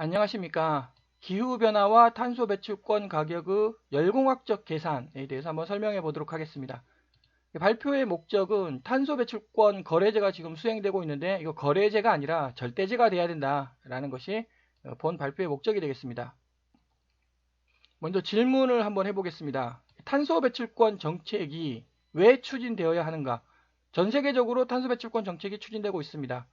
안녕하십니까. 기후변화와 탄소 배출권 가격의 열공학적 계산에 대해서 한번 설명해 보도록 하겠습니다. 발표의 목적은 탄소 배출권 거래제가 지금 수행되고 있는데 이거 거래제가 아니라 절대제가 돼야 된다라는 것이 본 발표의 목적이 되겠습니다. 먼저 질문을 한번 해보겠습니다. 탄소 배출권 정책이 왜 추진되어야 하는가? 전 세계적으로 탄소 배출권 정책이 추진되고 있습니다.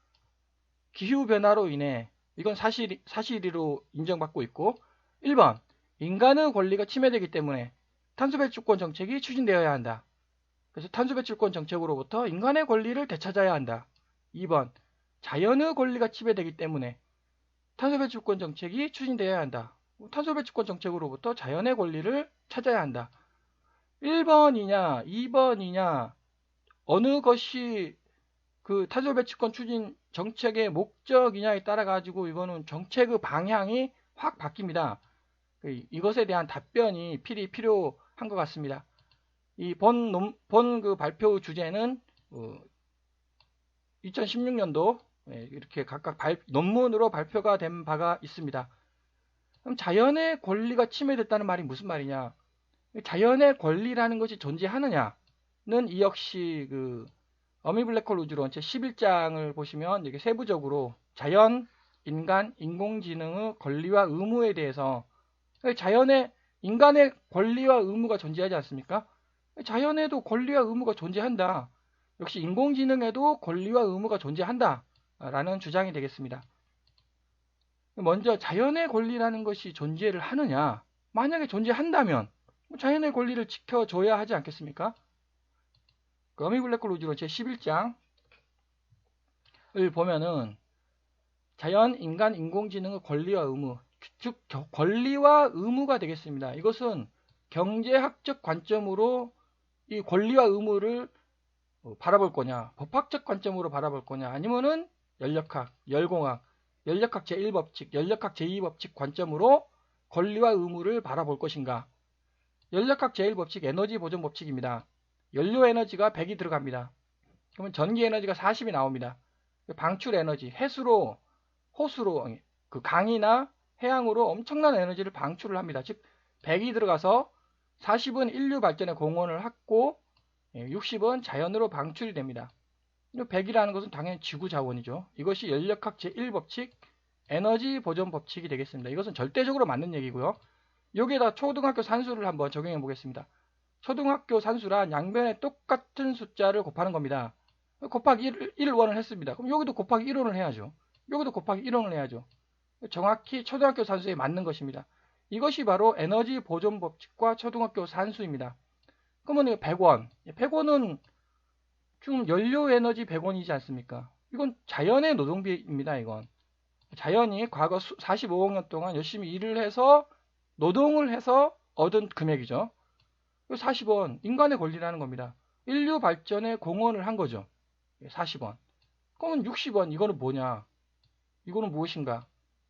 기후변화로 인해 이건 사실이로 인정받고 있고 1번 인간의 권리가 침해되기 때문에 탄소 배출권 정책이 추진되어야 한다. 그래서 탄소 배출권 정책으로부터 인간의 권리를 되찾아야 한다. 2번 자연의 권리가 침해되기 때문에 탄소 배출권 정책이 추진되어야 한다. 탄소 배출권 정책으로부터 자연의 권리를 찾아야 한다. 1번이냐 2번이냐 어느 것이 그 탄소 배출권 추진 정책의 목적이냐에 따라 가지고 이거는 정책의 방향이 확 바뀝니다. 이것에 대한 답변이 필요한 것 같습니다. 이 본 그 발표 주제는 2016년도 이렇게 각각 논문으로 발표가 된 바가 있습니다. 그럼 자연의 권리가 침해됐다는 말이 무슨 말이냐? 자연의 권리라는 것이 존재하느냐는 이 역시 그 어미블랙홀 우주론 제 11장을 보시면 이렇게 세부적으로 자연, 인간, 인공지능의 권리와 의무에 대해서 자연의 인간의 권리와 의무가 존재하지 않습니까? 자연에도 권리와 의무가 존재한다. 역시 인공지능에도 권리와 의무가 존재한다. 라는 주장이 되겠습니다. 먼저 자연의 권리라는 것이 존재를 하느냐? 만약에 존재한다면 자연의 권리를 지켜줘야 하지 않겠습니까? 어미블랙홀 우주론 제 11장을 보면은 자연, 인간, 인공지능의 권리와 의무, 즉 권리와 의무가 되겠습니다. 이것은 경제학적 관점으로 이 권리와 의무를 바라볼 거냐, 법학적 관점으로 바라볼 거냐, 아니면은 연력학, 열공학, 연력학 제1법칙, 연력학 제2법칙 관점으로 권리와 의무를 바라볼 것인가. 연력학 제1법칙 에너지 보존 법칙입니다. 연료 에너지가 100이 들어갑니다. 그러면 전기 에너지가 40이 나옵니다. 방출 에너지, 해수로, 호수로, 그 강이나 해양으로 엄청난 에너지를 방출을 합니다. 즉 100이 들어가서 40은 인류 발전에 공헌을 했고 60은 자연으로 방출이 됩니다. 100이라는 것은 당연히 지구 자원이죠. 이것이 연력학 제1법칙 에너지 보존 법칙이 되겠습니다. 이것은 절대적으로 맞는 얘기고요. 여기에다 초등학교 산수를 한번 적용해 보겠습니다. 초등학교 산수란 양변에 똑같은 숫자를 곱하는 겁니다. 곱하기 1원을 했습니다. 그럼 여기도 곱하기 1원을 해야죠. 여기도 곱하기 1원을 해야죠. 정확히 초등학교 산수에 맞는 것입니다. 이것이 바로 에너지 보존 법칙과 초등학교 산수입니다. 그러면 100원. 100원은 지금 연료 에너지 100원이지 않습니까? 이건 자연의 노동비입니다. 이건. 자연이 과거 45억 년 동안 열심히 일을 해서 노동을 해서 얻은 금액이죠. 40원, 인간의 권리라는 겁니다. 인류 발전에 공헌을 한 거죠. 40원. 그러면 60원, 이거는 뭐냐? 이거는 무엇인가?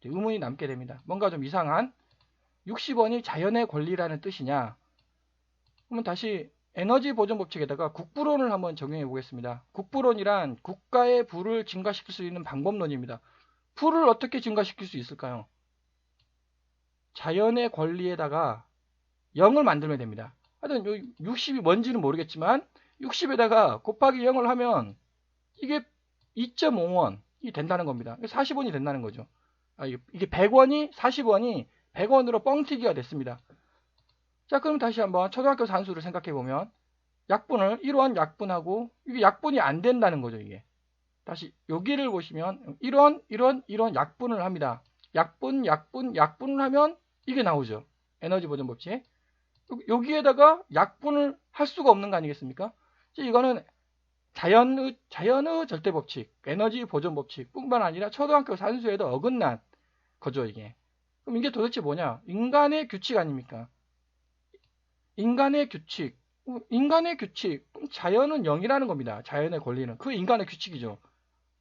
의문이 남게 됩니다. 뭔가 좀 이상한 60원이 자연의 권리라는 뜻이냐? 그러면 다시 에너지 보존 법칙에다가 국부론을 한번 적용해 보겠습니다. 국부론이란 국가의 부를 증가시킬 수 있는 방법론입니다. 부를 어떻게 증가시킬 수 있을까요? 자연의 권리에다가 0을 만들면 됩니다. 하여튼 60이 뭔지는 모르겠지만 60에다가 곱하기 0을 하면 이게 2.5원이 된다는 겁니다. 40원이 된다는 거죠. 이게 100원이 40원이 100원으로 뻥튀기가 됐습니다. 자, 그럼 다시 한번 초등학교 산수를 생각해 보면 약분을 1원 약분하고 이게 약분이 안 된다는 거죠. 이게 다시 여기를 보시면 1원 약분을 합니다. 약분을 하면 이게 나오죠. 에너지 보존 법칙. 여기에다가 약분을 할 수가 없는 거 아니겠습니까? 이거는 자연의 절대 법칙, 에너지 보존 법칙 뿐만 아니라 초등학교 산수에도 어긋난 거죠, 이게. 그럼 이게 도대체 뭐냐? 인간의 규칙 아닙니까? 인간의 규칙. 그럼 자연은 0이라는 겁니다. 자연의 권리는. 그 인간의 규칙이죠.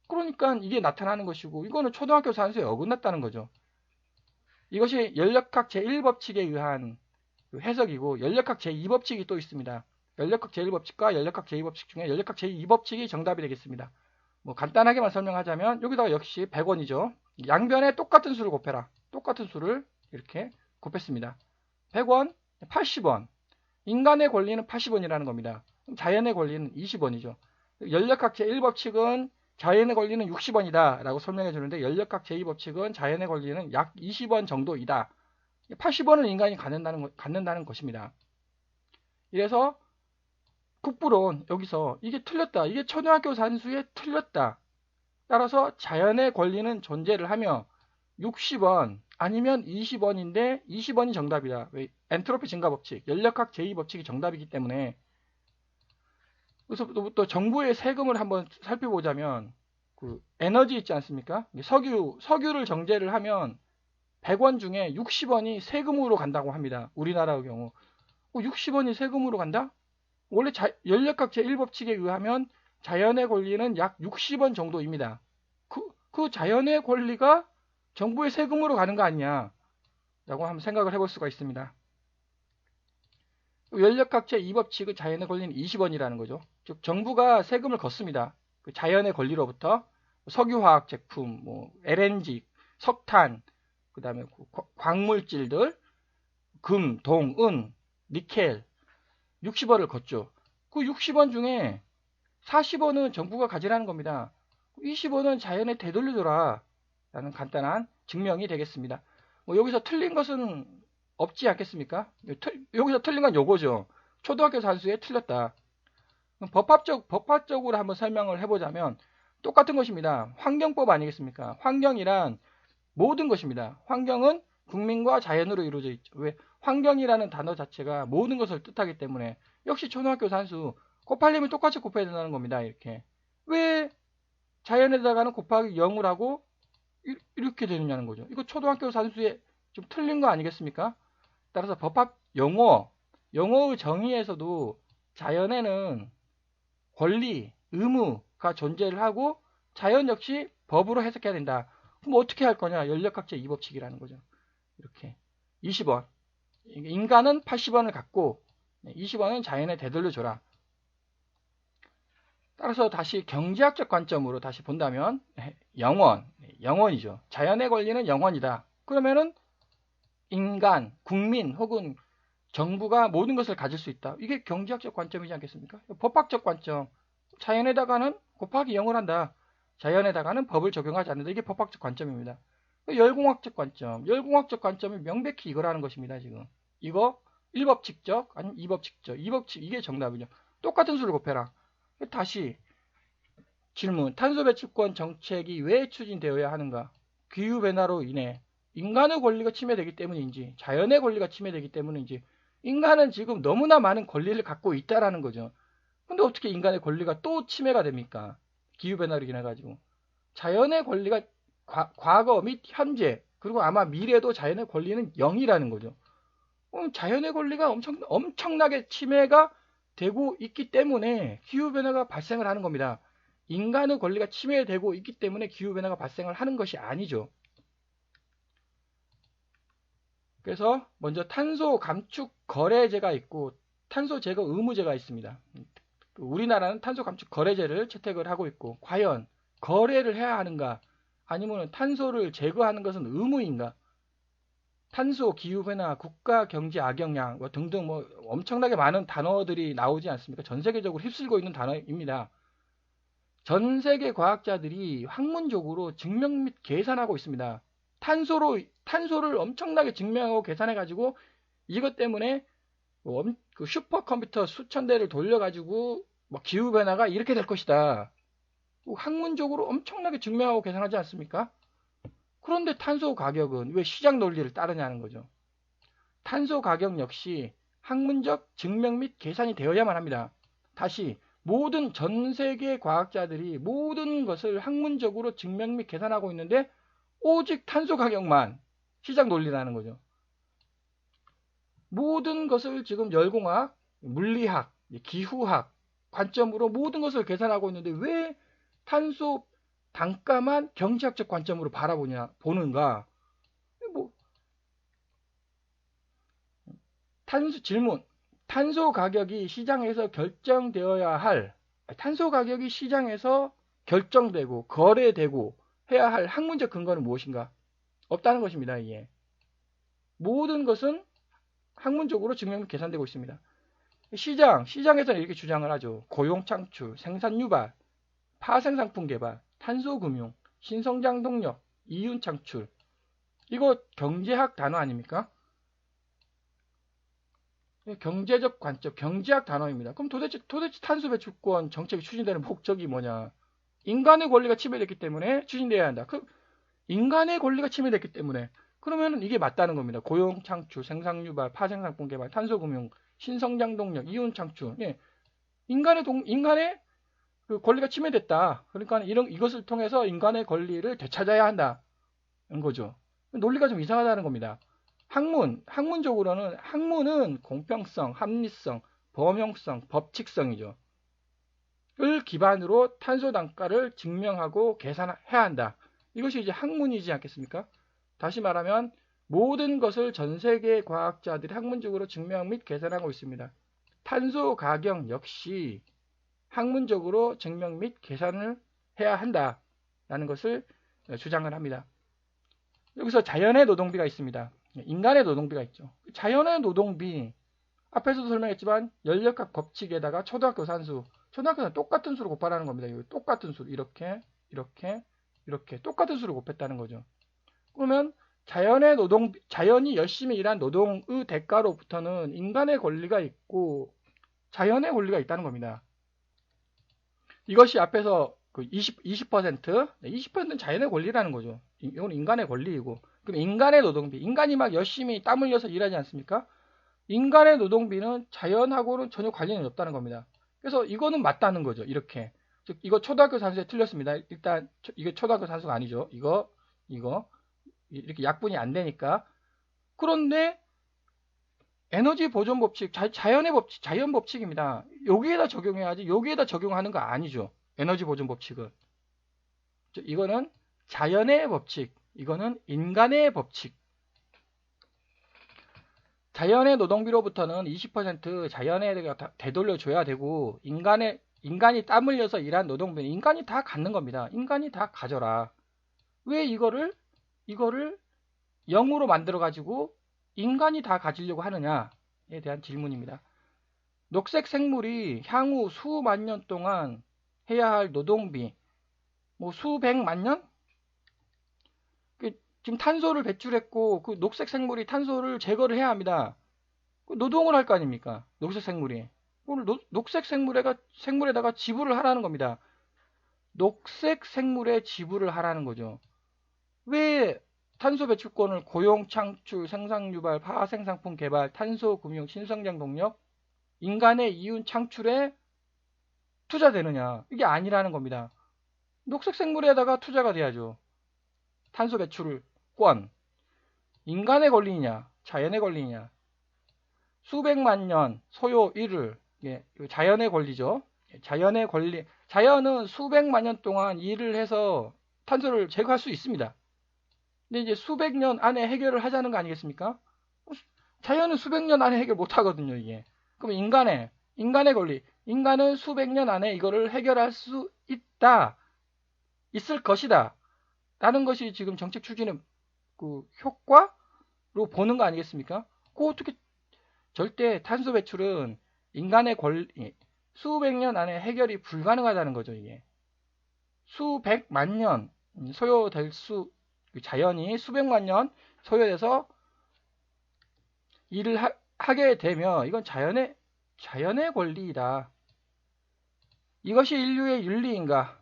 그러니까 이게 나타나는 것이고, 이거는 초등학교 산수에 어긋났다는 거죠. 이것이 연력학 제1법칙에 의한 해석이고, 연력학 제2법칙이 또 있습니다. 연력학 제1법칙과 연력학 제2법칙 중에 연력학 제2법칙이 정답이 되겠습니다. 뭐 간단하게만 설명하자면 여기다가 역시 100원이죠. 양변에 똑같은 수를 곱해라. 똑같은 수를 이렇게 곱했습니다. 100원, 80원. 인간의 권리는 80원이라는 겁니다. 자연의 권리는 20원이죠. 연력학 제1법칙은 자연의 권리는 60원이다 라고 설명해 주는데, 연력학 제2법칙은 자연의 권리는 약 20원 정도이다. 80원을 인간이 갖는다는 것입니다. 이래서 국부론 여기서 이게 틀렸다. 이게 초등학교 산수에 틀렸다. 따라서 자연의 권리는 존재를 하며 60원 아니면 20원인데 20원이 정답이다. 왜? 엔트로피 증가 법칙, 연력학 제2법칙이 정답이기 때문에. 그래서 또 정부의 세금을 한번 살펴보자면 그 에너지 있지 않습니까? 석유를 정제를 하면 100원 중에 60원이 세금으로 간다고 합니다. 우리나라의 경우. 60원이 세금으로 간다? 원래 연력학 제1법칙에 의하면 자연의 권리는 약 60원 정도입니다. 그 자연의 권리가 정부의 세금으로 가는 거 아니냐 라고 한번 생각을 해볼 수가 있습니다. 연력학 제2법칙의 자연의 권리는 20원이라는 거죠. 즉 정부가 세금을 걷습니다. 그 자연의 권리로부터 석유화학 제품, LNG, 석탄, 그 다음에 광물질들, 금, 동, 은, 니켈 60원을 걷죠. 그 60원 중에 40원은 정부가 가지라는 겁니다. 20원은 자연에 되돌려줘라 라는 간단한 증명이 되겠습니다. 여기서 틀린 것은 없지 않겠습니까? 여기서 틀린 건 요거죠. 초등학교 산수에 틀렸다. 법학적으로 한번 설명을 해보자면 똑같은 것입니다. 환경법 아니겠습니까? 환경이란 모든 것입니다. 환경은 국민과 자연으로 이루어져 있죠. 왜? 환경이라는 단어 자체가 모든 것을 뜻하기 때문에 역시 초등학교 산수 곱하려면 똑같이 곱해야 된다는 겁니다. 이렇게. 왜 자연에다가는 곱하기 0을 하고 이렇게 되느냐는 거죠. 이거 초등학교 산수에 좀 틀린 거 아니겠습니까? 따라서 법학 영어의 정의에서도 자연에는 권리, 의무가 존재를 하고 자연 역시 법으로 해석해야 된다. 그럼 어떻게 할 거냐? 연력학 제2법칙이라는 거죠. 이렇게 20원. 인간은 80원을 갖고 20원은 자연에 되돌려줘라. 따라서 다시 경제학적 관점으로 다시 본다면 영원이죠. 자연의 권리는 영원이다. 그러면은 인간, 국민 혹은 정부가 모든 것을 가질 수 있다. 이게 경제학적 관점이지 않겠습니까? 법학적 관점. 자연에다가는 곱하기 0을 한다. 자연에다가는 법을 적용하지 않는다. 이게 법학적 관점입니다. 열공학적 관점. 열공학적 관점이 명백히 이거라는 것입니다. 지금. 이거 1법칙적 아니면 2법칙적. 2법칙 이게 정답이죠. 똑같은 수를 곱해라. 다시 질문. 탄소 배출권 정책이 왜 추진되어야 하는가? 기후변화로 인해 인간의 권리가 침해되기 때문인지 자연의 권리가 침해되기 때문인지 인간은 지금 너무나 많은 권리를 갖고 있다라는 거죠. 근데 어떻게 인간의 권리가 또 침해가 됩니까? 기후변화로 인해 가지고. 자연의 권리가 과거 및 현재 그리고 아마 미래도 자연의 권리는 0이라는 거죠. 자연의 권리가 엄청나게 침해가 되고 있기 때문에 기후변화가 발생을 하는 겁니다. 인간의 권리가 침해되고 있기 때문에 기후변화가 발생을 하는 것이 아니죠. 그래서 먼저 탄소 감축 거래제가 있고 탄소 제거 의무제가 있습니다. 우리나라는 탄소 감축 거래제를 채택을 하고 있고 과연 거래를 해야 하는가 아니면 탄소를 제거하는 것은 의무인가? 탄소, 기후변화, 국가 경제 악영향 등등 엄청나게 많은 단어들이 나오지 않습니까? 전 세계적으로 휩쓸고 있는 단어입니다. 전 세계 과학자들이 학문적으로 증명 및 계산하고 있습니다. 탄소를 엄청나게 증명하고 계산해가지고 이것 때문에 그 슈퍼컴퓨터 수천 대를 돌려가지고 기후변화가 이렇게 될 것이다. 학문적으로 엄청나게 증명하고 계산하지 않습니까? 그런데 탄소 가격은 왜 시장 논리를 따르냐는 거죠. 탄소 가격 역시 학문적 증명 및 계산이 되어야만 합니다. 다시 모든 전 세계 과학자들이 모든 것을 학문적으로 증명 및 계산하고 있는데 오직 탄소 가격만 시장 논리라는 거죠. 모든 것을 지금 열공학, 물리학, 기후학 관점으로 모든 것을 계산하고 있는데 왜 탄소 단가만 경제학적 관점으로 보는가? 질문. 탄소 가격이 시장에서 결정되고 거래되고 해야 할 학문적 근거는 무엇인가? 없다는 것입니다. 이게. 모든 것은 학문적으로 증명 및 계산되고 있습니다. 시장에서는 이렇게 주장을 하죠. 고용 창출, 생산 유발, 파생상품 개발, 탄소 금융, 신성장 동력, 이윤 창출. 이거 경제학 단어 아닙니까? 경제적 관점, 경제학 단어입니다. 그럼 도대체 탄소 배출권 정책이 추진되는 목적이 뭐냐? 인간의 권리가 침해됐기 때문에 추진돼야 한다. 인간의 권리가 침해됐기 때문에 그러면 이게 맞다는 겁니다. 고용 창출, 생산 유발, 파생상품 개발, 탄소 금융, 신성장 동력, 이윤 창출. 예. 인간의 그 권리가 침해됐다. 그러니까 이것을 통해서 인간의 권리를 되찾아야 한다는 거죠. 논리가 좀 이상하다는 겁니다. 학문은 공평성, 합리성, 범용성, 법칙성이죠. 을 기반으로 탄소 단가를 증명하고 계산해야 한다. 이것이 이제 학문이지 않겠습니까? 다시 말하면 모든 것을 전 세계 과학자들이 학문적으로 증명 및 계산하고 있습니다. 탄소 가격 역시 학문적으로 증명 및 계산을 해야 한다라는 것을 주장을 합니다. 여기서 자연의 노동비가 있습니다. 인간의 노동비가 있죠. 자연의 노동비 앞에서도 설명했지만 연력학 법칙에다가 초등학교 산수 똑같은 수로 곱하라는 겁니다. 똑같은 수 이렇게 똑같은 수로 곱했다는 거죠. 그러면 자연이 열심히 일한 노동의 대가로부터는 인간의 권리가 있고 자연의 권리가 있다는 겁니다. 이것이 앞에서 그 20%는 자연의 권리라는 거죠. 이건 인간의 권리이고. 그럼 인간의 노동비, 인간이 막 열심히 땀 흘려서 일하지 않습니까? 인간의 노동비는 자연하고는 전혀 관련이 없다는 겁니다. 그래서 이거는 맞다는 거죠. 이렇게. 즉 이거 초등학교 산수에 틀렸습니다. 일단 이게 초등학교 산수가 아니죠. 이거 이렇게 약분이 안 되니까. 그런데 에너지 보존 법칙, 자연 법칙입니다. 여기에다 적용해야지 여기에다 적용하는 거 아니죠. 에너지 보존 법칙은. 이거는 자연의 법칙, 이거는 인간의 법칙. 자연의 노동비로부터는 20% 자연에 되돌려줘야 되고 인간이 땀 흘려서 일한 노동비는 인간이 다 갖는 겁니다. 인간이 다 가져라. 왜 이거를 0으로 만들어 가지고 인간이 다 가지려고 하느냐에 대한 질문입니다. 녹색 생물이 향후 수만 년 동안 해야 할 노동비, 뭐 수백만 년? 지금 탄소를 배출했고 그 녹색 생물이 탄소를 제거를 해야 합니다. 노동을 할 거 아닙니까? 녹색 생물이. 녹색 생물에다가 지불을 하라는 겁니다. 녹색 생물에 지불을 하라는 거죠. 왜 탄소 배출권을 고용 창출, 생산 유발, 파생상품 개발, 탄소 금융, 신성장 동력, 인간의 이윤 창출에 투자되느냐? 이게 아니라는 겁니다. 녹색 생물에다가 투자가 돼야죠. 탄소 배출권. 인간의 권리냐? 자연의 권리냐? 수백만 년 소요 일을 자연의 권리죠. 자연의 권리. 자연은 수백만 년 동안 일을 해서 탄소를 제거할 수 있습니다. 근데 이제 수백 년 안에 해결을 하자는 거 아니겠습니까? 자연은 수백 년 안에 해결 못 하거든요, 이게. 그럼 인간의 권리. 인간은 수백 년 안에 이거를 해결할 수 있을 것이다. 라는 것이 지금 정책 추진의 그 효과로 보는 거 아니겠습니까? 어떻게 절대 탄소 배출은 인간의 권리, 수백 년 안에 해결이 불가능하다는 거죠, 이게. 수백만 년 소요될 자연이 수백만 년 소요돼서 일을 하게 되면 이건 자연의 권리이다. 이것이 인류의 윤리인가?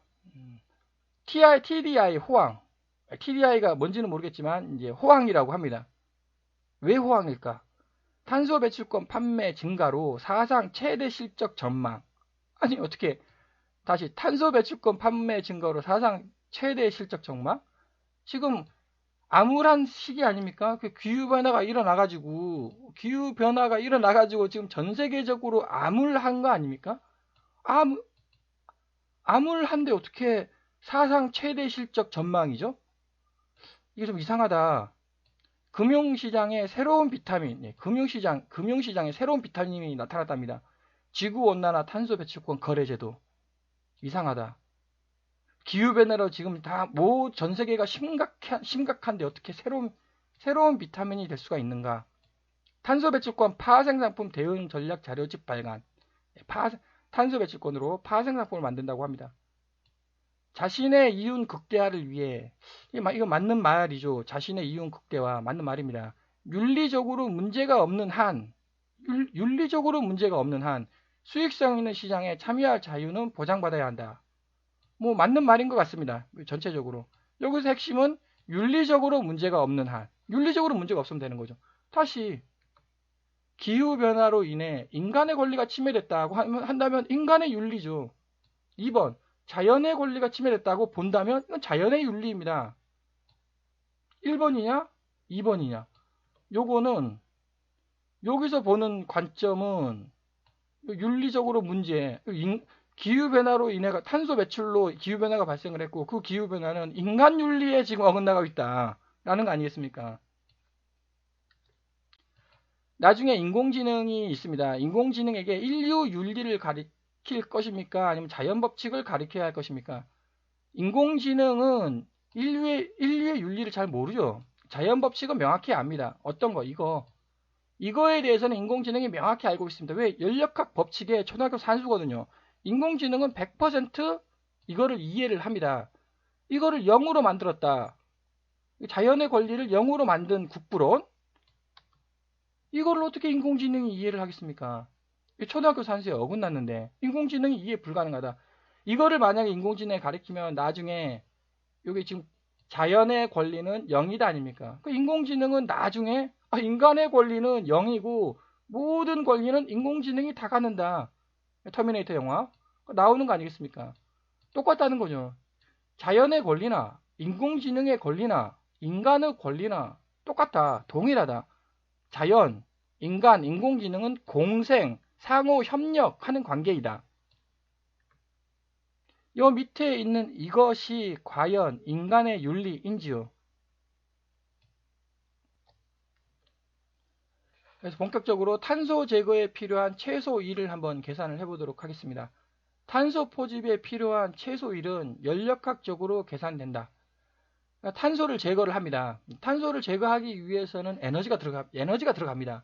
TDI 호황. TDI가 뭔지는 모르겠지만 이제 호황이라고 합니다. 왜 호황일까? 탄소 배출권 판매 증가로 사상 최대 실적 전망. 아니 어떻게 다시 탄소 배출권 판매 증가로 사상 최대 실적 전망? 지금 암울한 시기 아닙니까? 그 기후변화가 일어나가지고 지금 전 세계적으로 암울한 거 아닙니까? 암울한데 어떻게 사상 최대 실적 전망이죠? 이게 좀 이상하다. 금융시장에 새로운 비타민, 금융시장에 새로운 비타민이 나타났답니다. 지구온난화 탄소 배출권 거래제도. 이상하다. 기후변화로 지금 전 세계가 심각한데 어떻게 새로운 새로운 비타민이 될 수가 있는가? 탄소 배출권 파생상품 대응 전략 자료집 발간. 탄소 배출권으로 파생상품을 만든다고 합니다. 자신의 이윤 극대화를 위해, 이거 맞는 말이죠. 자신의 이윤 극대화 맞는 말입니다. 윤리적으로 문제가 없는 한 수익성 있는 시장에 참여할 자유는 보장받아야 한다. 뭐 맞는 말인 것 같습니다. 전체적으로. 여기서 핵심은 윤리적으로 문제가 없는 한. 윤리적으로 문제가 없으면 되는 거죠. 다시 기후변화로 인해 인간의 권리가 침해됐다고 한다면 인간의 윤리죠. 2번 자연의 권리가 침해됐다고 본다면 이건 자연의 윤리입니다. 1번이냐 2번이냐. 요거는 여기서 보는 관점은 윤리적으로 문제, 기후변화로 인해 탄소 배출로 기후변화가 발생을 했고 그 기후변화는 인간 윤리에 지금 어긋나고 있다라는 거 아니겠습니까? 나중에 인공지능이 있습니다. 인공지능에게 인류 윤리를 가리킬 것입니까? 아니면 자연 법칙을 가리켜야 할 것입니까? 인공지능은 인류의 윤리를 잘 모르죠. 자연 법칙은 명확히 압니다. 어떤 거? 이거에 대해서는 인공지능이 명확히 알고 있습니다. 왜? 연력학 법칙의 초등학교 산수거든요. 인공지능은 100% 이거를 이해를 합니다. 이거를 0으로 만들었다. 자연의 권리를 0으로 만든 국부론. 이거를 어떻게 인공지능이 이해를 하겠습니까? 초등학교 산수에 어긋났는데 인공지능이 이해 불가능하다. 이거를 만약에 인공지능에 가리키면 나중에 여기 지금 자연의 권리는 0이다 아닙니까? 그 인공지능은 나중에 인간의 권리는 0이고 모든 권리는 인공지능이 다 갖는다. 터미네이터 영화 나오는 거 아니겠습니까? 똑같다는 거죠. 자연의 권리나 인공지능의 권리나 인간의 권리나 똑같다. 동일하다. 자연, 인간, 인공지능은 공생, 상호 협력하는 관계이다. 요 밑에 있는 이것이 과연 인간의 윤리인지요? 그래서 본격적으로 탄소 제거에 필요한 최소일을 한번 계산을 해보도록 하겠습니다. 탄소 포집에 필요한 최소일은 연력학적으로 계산된다. 그러니까 탄소를 제거를 합니다. 탄소를 제거하기 위해서는 에너지가 들어갑니다.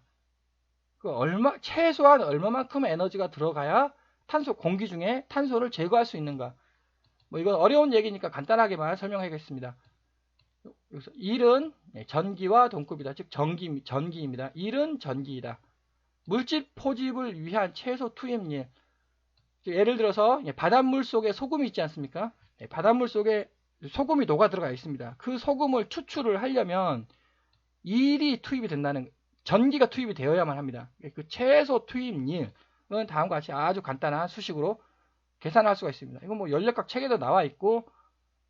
최소한 얼마만큼의 에너지가 들어가야 공기 중에 탄소를 제거할 수 있는가? 뭐 이건 어려운 얘기니까 간단하게만 설명하겠습니다. 여기서 일은 전기와 동급이다. 즉 전기입니다. 일은 전기이다. 물질 포집을 위한 최소 투입일. 예를 들어서 바닷물 속에 소금이 있지 않습니까? 바닷물 속에 소금이 녹아 들어가 있습니다. 그 소금을 추출을 하려면 전기가 투입이 되어야만 합니다. 그 최소 투입일은 다음과 같이 아주 간단한 수식으로 계산할 수가 있습니다. 이건 뭐 연력학 책에도 나와 있고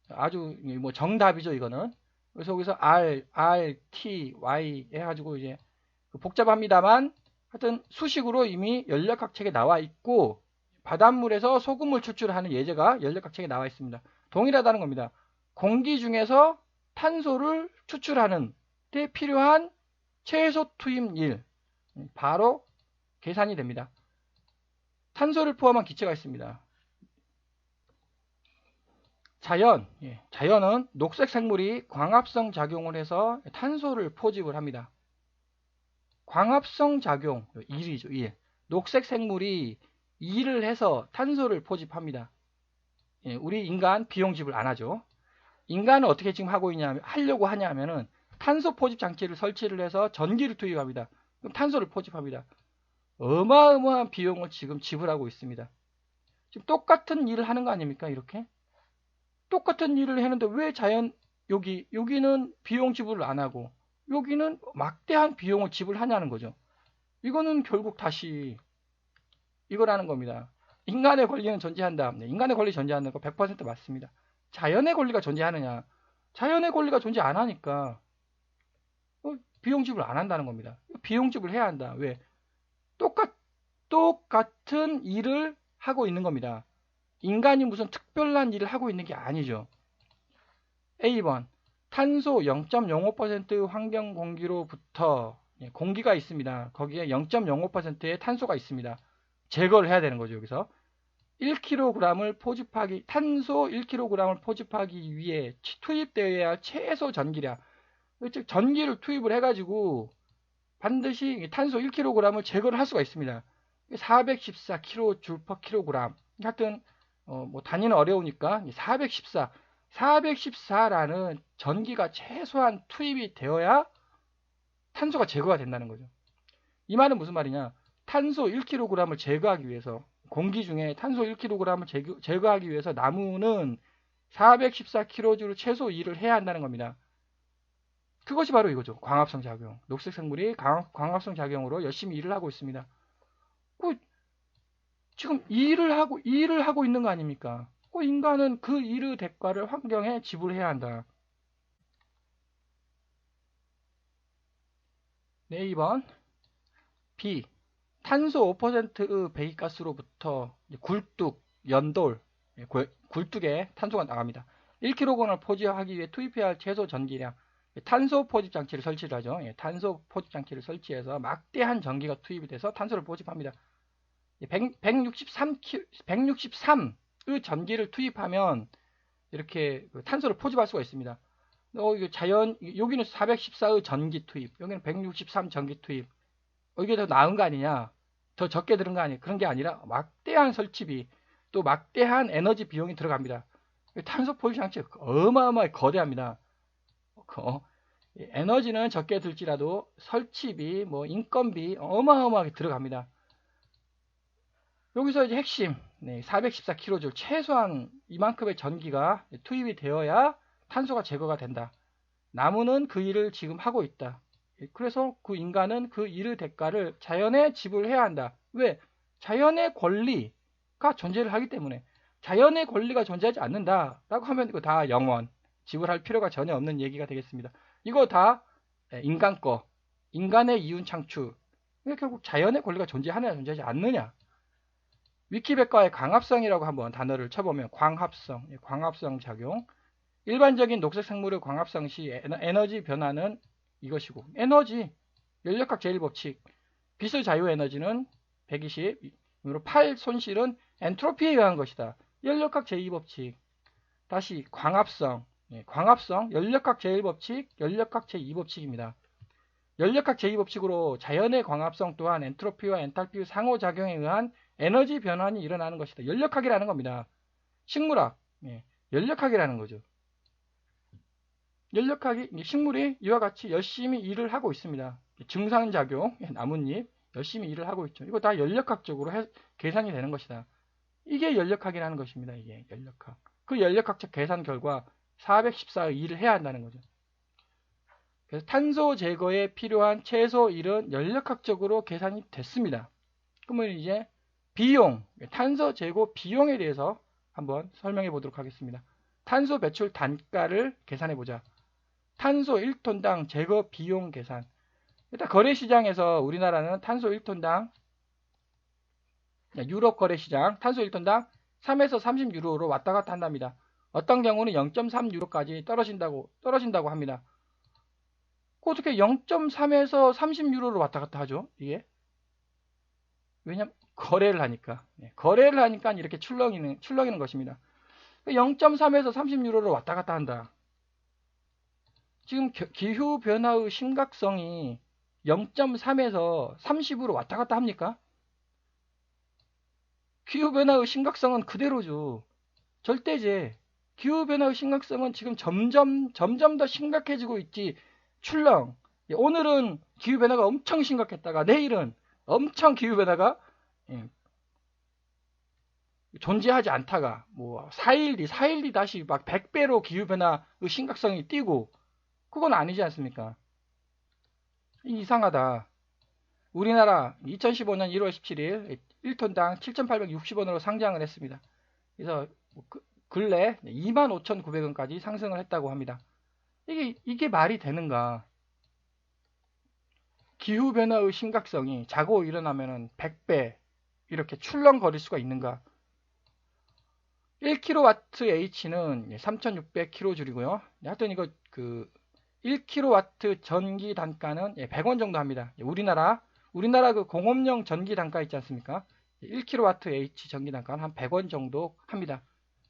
아주 뭐 정답이죠, 이거는. 그래서 여기서 R, T, Y 해가지고 이제 복잡합니다만 하여튼 수식으로 이미 연력학 책에 나와 있고 바닷물에서 소금을 추출하는 예제가 연력학 책에 나와 있습니다. 동일하다는 겁니다. 공기 중에서 탄소를 추출하는 데 필요한 최소 투입일 바로 계산이 됩니다. 탄소를 포함한 기체가 있습니다. 자연은 녹색 생물이 광합성 작용을 해서 탄소를 포집을 합니다. 광합성 작용, 일이죠, 일. 녹색 생물이 일을 해서 탄소를 포집합니다. 우리 인간 비용집을 안 하죠. 인간은 어떻게 지금 하려고 하냐면은 탄소 포집 장치를 설치를 해서 전기를 투입합니다. 그럼 탄소를 포집합니다. 어마어마한 비용을 지금 지불하고 있습니다. 지금 똑같은 일을 하는 거 아닙니까? 이렇게? 똑같은 일을 했는데 왜 여기는 비용 지불을 안 하고 여기는 막대한 비용을 지불하냐는 거죠. 이거는 결국 다시 이거라는 겁니다. 인간의 권리는 존재한다. 인간의 권리 존재하는 거 100% 맞습니다. 자연의 권리가 존재하느냐? 자연의 권리가 존재 안 하니까 비용 지불 안 한다는 겁니다. 비용 지불 해야 한다. 왜? 똑같은 일을 하고 있는 겁니다. 인간이 무슨 특별한 일을 하고 있는 게 아니죠. A번 탄소 0.05% 환경 공기로부터 공기가 있습니다. 거기에 0.05%의 탄소가 있습니다. 제거를 해야 되는 거죠. 여기서 탄소 1kg을 포집하기 위해 투입되어야 할 최소 전기량 즉 전기를 투입을 해가지고 반드시 탄소 1kg을 제거를 할 수가 있습니다. 414kJ/kg. 하여튼 뭐 단위는 어려우니까 414라는 전기가 최소한 투입이 되어야 탄소가 제거가 된다는 거죠. 이 말은 무슨 말이냐? 탄소 1kg을 제거하기 위해서, 공기 중에 탄소 1kg을 제거하기 위해서 나무는 414kJ로 최소 일을 해야 한다는 겁니다. 그것이 바로 이거죠. 광합성 작용. 녹색 생물이 광합성 작용으로 열심히 일을 하고 있습니다. 지금 일을 하고 있는 거 아닙니까? 인간은 그 일의 대가를 환경에 지불해야 한다. 네, 2번. B. 탄소 5%의 배기가스로부터 굴뚝, 연돌, 굴뚝에 탄소가 나갑니다. 1kg을 포집하기 위해 투입해야 할 최소 전기량. 탄소 포집 장치를 설치를 하죠. 탄소 포집 장치를 설치해서 막대한 전기가 투입이 돼서 탄소를 포집합니다. 163의 전기를 투입하면 이렇게 탄소를 포집할 수가 있습니다. 여기는 414의 전기 투입, 여기는 163 전기 투입. 이게 더 나은 거 아니냐? 더 적게 들은 거 아니냐? 그런 게 아니라 막대한 설치비, 또 막대한 에너지 비용이 들어갑니다. 탄소 포집 장치 어마어마하게 거대합니다. 에너지는 적게 들지라도 설치비, 인건비 어마어마하게 들어갑니다. 여기서 이제 핵심, 414kJ, 최소한 이만큼의 전기가 투입이 되어야 탄소가 제거가 된다. 나무는 그 일을 지금 하고 있다. 그래서 그 인간은 그 일의 대가를 자연에 지불해야 한다. 왜? 자연의 권리가 존재를 하기 때문에. 자연의 권리가 존재하지 않는다라고 하면 이거 다 영원, 지불할 필요가 전혀 없는 얘기가 되겠습니다. 이거 다 인간 거, 인간의 이윤 창출. 결국 자연의 권리가 존재하느냐 존재하지 않느냐. 위키백과의 광합성이라고 한번 단어를 쳐보면 광합성 작용. 일반적인 녹색 생물의 광합성 시 에너지 변화는 이것이고, 에너지, 연력학 제1법칙, 빛의 자유 에너지는 120, 8 손실은 엔트로피에 의한 것이다. 연력학 제2법칙. 다시 광합성, 연력학 제1법칙, 연력학 제2법칙입니다. 연력학 제2법칙으로 자연의 광합성 또한 엔트로피와 엔탈피의 상호작용에 의한 에너지 변환이 일어나는 것이다. 연력학이라는 겁니다. 식물학, 연력학이라는 거죠. 식물이 이와 같이 열심히 일을 하고 있습니다. 증상작용, 나뭇잎, 열심히 일을 하고 있죠. 이거 다 연력학적으로 계산이 되는 것이다. 이게 연력학이라는 것입니다. 이게 연력학. 그 연력학적 계산 결과 414의 일을 해야 한다는 거죠. 그래서 탄소 제거에 필요한 최소 일은 연력학적으로 계산이 됐습니다. 그러면 이제 비용, 탄소 제거 비용에 대해서 한번 설명해 보도록 하겠습니다. 탄소 배출 단가를 계산해 보자. 탄소 1톤당 제거 비용 계산. 일단 거래시장에서 우리나라는 탄소 1톤당, 유럽 거래시장 탄소 1톤당 3에서 30유로로 왔다 갔다 한답니다. 어떤 경우는 0.3유로까지 떨어진다고 합니다. 어떻게 0.3에서 30유로로 왔다 갔다 하죠? 이게? 왜냐면 거래를 하니까 이렇게 출렁이는 것입니다. 0.3에서 30유로로 왔다 갔다 한다. 지금 기후변화의 심각성이 0.3에서 30으로 왔다 갔다 합니까? 기후변화의 심각성은 그대로죠. 절대제. 기후변화의 심각성은 지금 점점 더 심각해지고 있지. 출렁. 오늘은 기후변화가 엄청 심각했다가 내일은 엄청 기후변화가 존재하지 않다가 4일 뒤 다시 막 100배로 기후변화의 심각성이 뛰고, 그건 아니지 않습니까? 이상하다. 우리나라 2015년 1월 17일 1톤당 7,860원으로 상장을 했습니다. 그래서 근래 25,900원까지 상승을 했다고 합니다. 이게 말이 되는가? 기후변화의 심각성이 자고 일어나면은 100배 이렇게 출렁거릴 수가 있는가? 1kWh는 3,600kJ이고요. 하여튼 이거 1kW 전기 단가는 100원 정도 합니다. 우리나라 그 공업용 전기 단가 있지 않습니까? 1kWh 전기 단가는 한 100원 정도 합니다.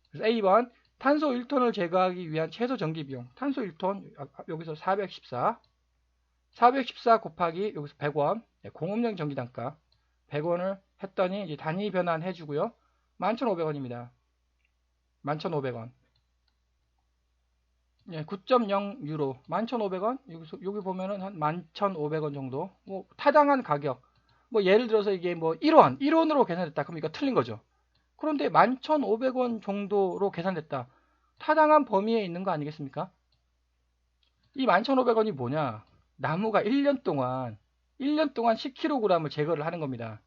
그래서 A번 탄소 1톤을 제거하기 위한 최소 전기 비용. 탄소 1톤 여기서 414 곱하기 여기서 100원. 공업용 전기 단가 100원을 했더니 이제 단위 변환해 주고요. 11,500원입니다. 11,500원. 예, 9.0 유로 11,500원. 여기 보면은 한 11,500원 정도. 뭐 타당한 가격. 뭐 예를 들어서 이게 뭐 1원으로 계산됐다. 그럼 이거 틀린 거죠. 그런데 11,500원 정도로 계산됐다. 타당한 범위에 있는 거 아니겠습니까? 이 11,500원이 뭐냐? 나무가 1년 동안 10kg을 제거를 하는 겁니다.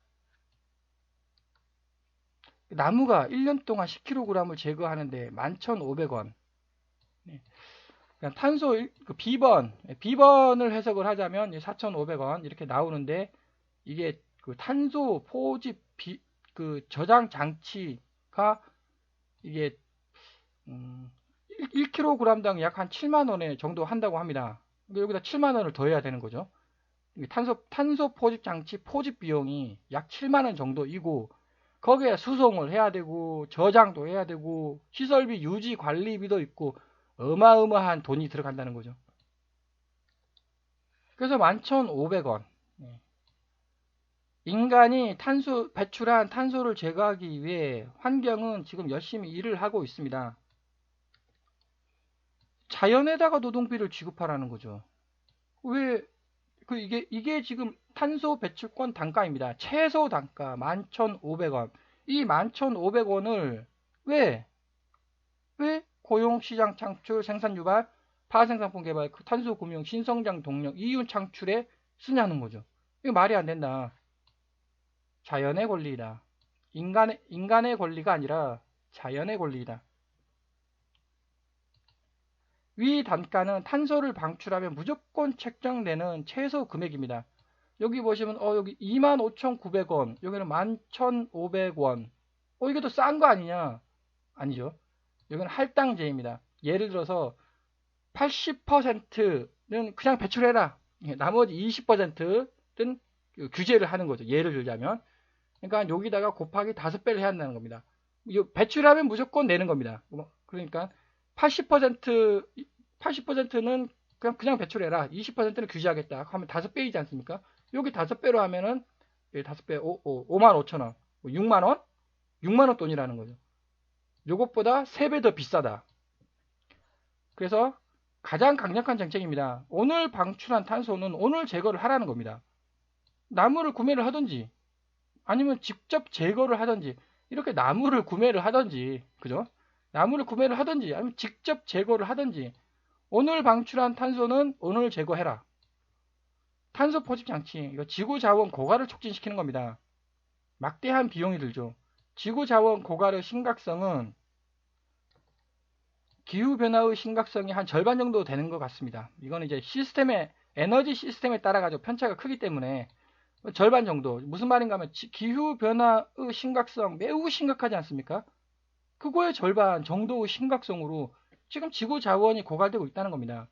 나무가 1년 동안 10kg을 제거하는데 11,500원. 탄소 B번을 해석을 하자면 4,500원 이렇게 나오는데, 이게 그 탄소 포집 저장 장치가 이게 1kg당 약 한 7만 원에 정도 한다고 합니다. 여기다 7만 원을 더해야 되는 거죠. 탄소 포집 장치 포집 비용이 약 7만 원 정도이고, 거기에 수송을 해야 되고 저장도 해야 되고 시설비 유지 관리비도 있고 어마어마한 돈이 들어간다는 거죠. 그래서 11,500원. 인간이 배출한 탄소를 제거하기 위해 환경은 지금 열심히 일을 하고 있습니다. 자연에다가 노동비를 지급하라는 거죠. 왜? 이게 지금 탄소 배출권 단가입니다. 최소 단가 11,500원. 이 11,500원을 왜 고용, 시장 창출, 생산 유발, 파생상품 개발, 탄소 금융, 신성장 동력, 이윤 창출에 쓰냐는 거죠. 이거 말이 안 된다. 자연의 권리이다. 인간의 권리가 아니라 자연의 권리이다. 위 단가는 탄소를 방출하면 무조건 책정되는 최소 금액입니다. 여기 보시면 여기 25,900원, 여기는 11,500원. 이게 더 싼 거 아니냐? 아니죠. 여기는 할당제입니다. 예를 들어서 80%는 그냥 배출해라. 나머지 20%는 규제를 하는 거죠. 예를 들자면. 그러니까 여기다가 곱하기 5배를 해야 한다는 겁니다. 배출하면 무조건 내는 겁니다. 그러니까 80%는 그냥 배출해라. 20%는 규제하겠다. 하면 5배이지 않습니까? 여기 5배로 하면은 5배 55,000원. 6만원? 6만원 돈이라는 거죠. 요것보다 3배 더 비싸다. 그래서 가장 강력한 정책입니다. 오늘 방출한 탄소는 오늘 제거를 하라는 겁니다. 나무를 구매를 하든지 아니면 직접 제거를 하든지, 이렇게 나무를 구매를 하든지, 그죠? 나무를 구매를 하든지 아니면 직접 제거를 하든지 오늘 방출한 탄소는 오늘 제거해라. 탄소 포집 장치, 이거 지구 자원 고갈을 촉진시키는 겁니다. 막대한 비용이 들죠. 지구 자원 고갈의 심각성은 기후 변화의 심각성이 한 절반 정도 되는 것 같습니다. 이거는 이제 에너지 시스템에 따라 가지고 편차가 크기 때문에 절반 정도. 무슨 말인가 하면 기후 변화의 심각성 매우 심각하지 않습니까? 그거의 절반 정도의 심각성으로 지금 지구 자원이 고갈되고 있다는 겁니다.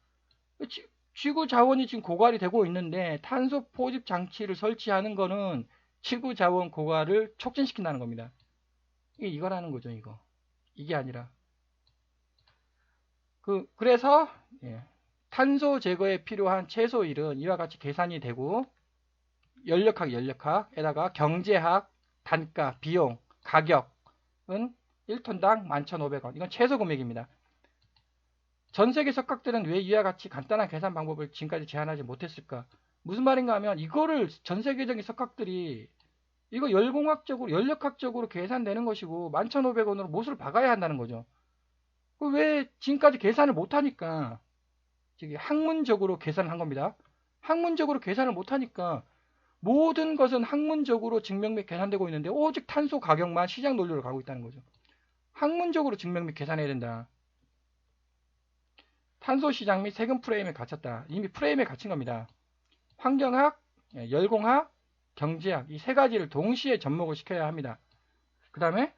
지구 자원이 지금 고갈이 되고 있는데 탄소 포집 장치를 설치하는 거는 지구 자원 고갈을 촉진시킨다는 겁니다. 이거라는 거죠, 이거. 이게 아니라. 그래서 탄소 제거에 필요한 최소일은 이와 같이 계산이 되고, 연력학에다가 경제학, 단가, 비용, 가격은 1톤당 11,500원. 이건 최소 금액입니다. 전 세계 석학들은 왜 이와 같이 간단한 계산 방법을 지금까지 제안하지 못했을까? 무슨 말인가 하면, 이거를 전 세계적인 석학들이 이거 연력학적으로 계산되는 것이고 11,500원으로 못을 박아야 한다는 거죠. 왜 지금까지 계산을 못하니까 학문적으로 계산을 한 겁니다. 학문적으로 계산을 못하니까 모든 것은 학문적으로 증명 및 계산되고 있는데 오직 탄소 가격만 시장 논리로 가고 있다는 거죠. 학문적으로 증명 및 계산해야 된다. 탄소 시장 및 세금 프레임에 갇혔다. 이미 프레임에 갇힌 겁니다. 환경학, 열공학, 경제학 이 세 가지를 동시에 접목을 시켜야 합니다. 그 다음에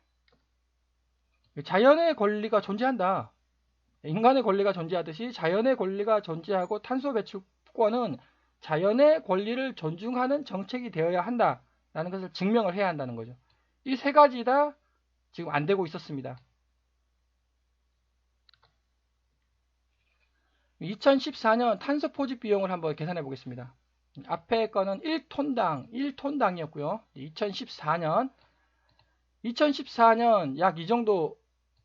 자연의 권리가 존재한다. 인간의 권리가 존재하듯이 자연의 권리가 존재하고 탄소 배출권은 자연의 권리를 존중하는 정책이 되어야 한다라는 것을 증명을 해야 한다는 거죠. 이 세 가지 다 지금 안 되고 있었습니다. 2014년 탄소 포집 비용을 한번 계산해 보겠습니다. 앞에 거는 1톤당이었고요. 2014년 약 이 정도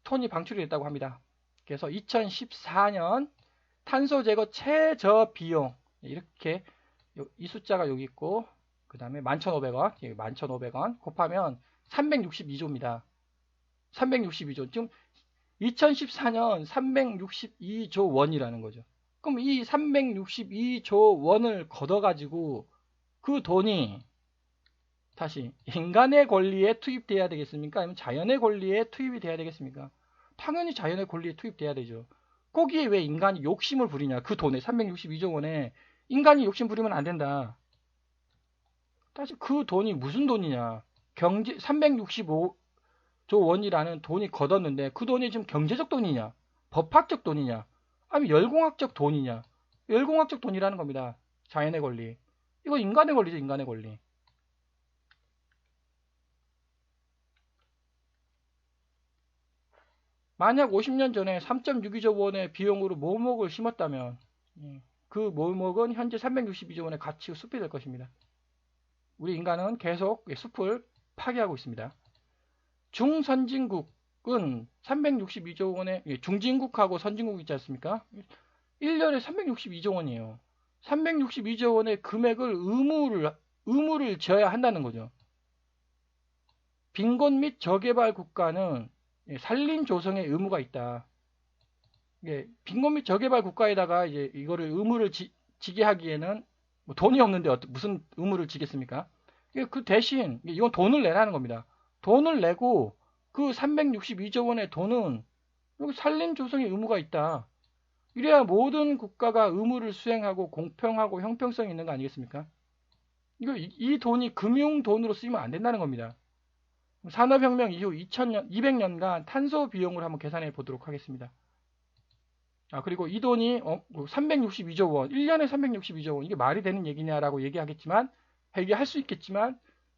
톤이 방출이 됐다고 합니다. 그래서 2014년 탄소 제거 최저 비용, 이렇게 이 숫자가 여기 있고, 그 다음에 11,500원, 11,500원 곱하면 362조입니다. 362조. 지금 2014년 362조 원이라는 거죠. 그럼 이 362조 원을 걷어가지고 그 돈이 다시 인간의 권리에 투입돼야 되겠습니까? 아니면 자연의 권리에 투입이 돼야 되겠습니까? 당연히 자연의 권리에 투입돼야 되죠. 거기에 왜 인간이 욕심을 부리냐? 그 돈에 362조 원에 인간이 욕심 부리면 안 된다. 다시 그 돈이 무슨 돈이냐? 경제 365조 원이라는 돈이 걷었는데 그 돈이 지금 경제적 돈이냐? 법학적 돈이냐? 아니면 열공학적 돈이냐? 열공학적 돈이라는 겁니다. 자연의 권리. 이거 인간의 권리죠, 인간의 권리. 만약 50년 전에 3.62조 원의 비용으로 모목을 심었다면 그 모목은 현재 362조 원의 가치 숲이 될 것입니다. 우리 인간은 계속 숲을 파괴하고 있습니다. 중선진국은 362조 원의 중진국하고 선진국 있지 않습니까? 1년에 362조 원이에요. 362조 원의 금액을 의무를 지어야 한다는 거죠. 빈곤 및 저개발 국가는 산림 조성의 의무가 있다. 빈곤 및 저개발 국가에다가 이제 이거를 의무를 지게 하기에는 뭐 돈이 없는데 무슨 의무를 지겠습니까? 그 대신 이건 돈을 내라는 겁니다. 돈을 내고 그 362조 원의 돈은 여기 산림 조성의 의무가 있다. 이래야 모든 국가가 의무를 수행하고 공평하고 형평성이 있는 거 아니겠습니까? 이 돈이 금융 돈으로 쓰이면 안 된다는 겁니다. 산업혁명 이후 200년간 탄소 비용을 한번 계산해 보도록 하겠습니다. 그리고 이 돈이 362조 원, 1년에 362조 원, 이게 말이 되는 얘기냐라고 얘기하겠지만, 얘기할 수 있겠지만,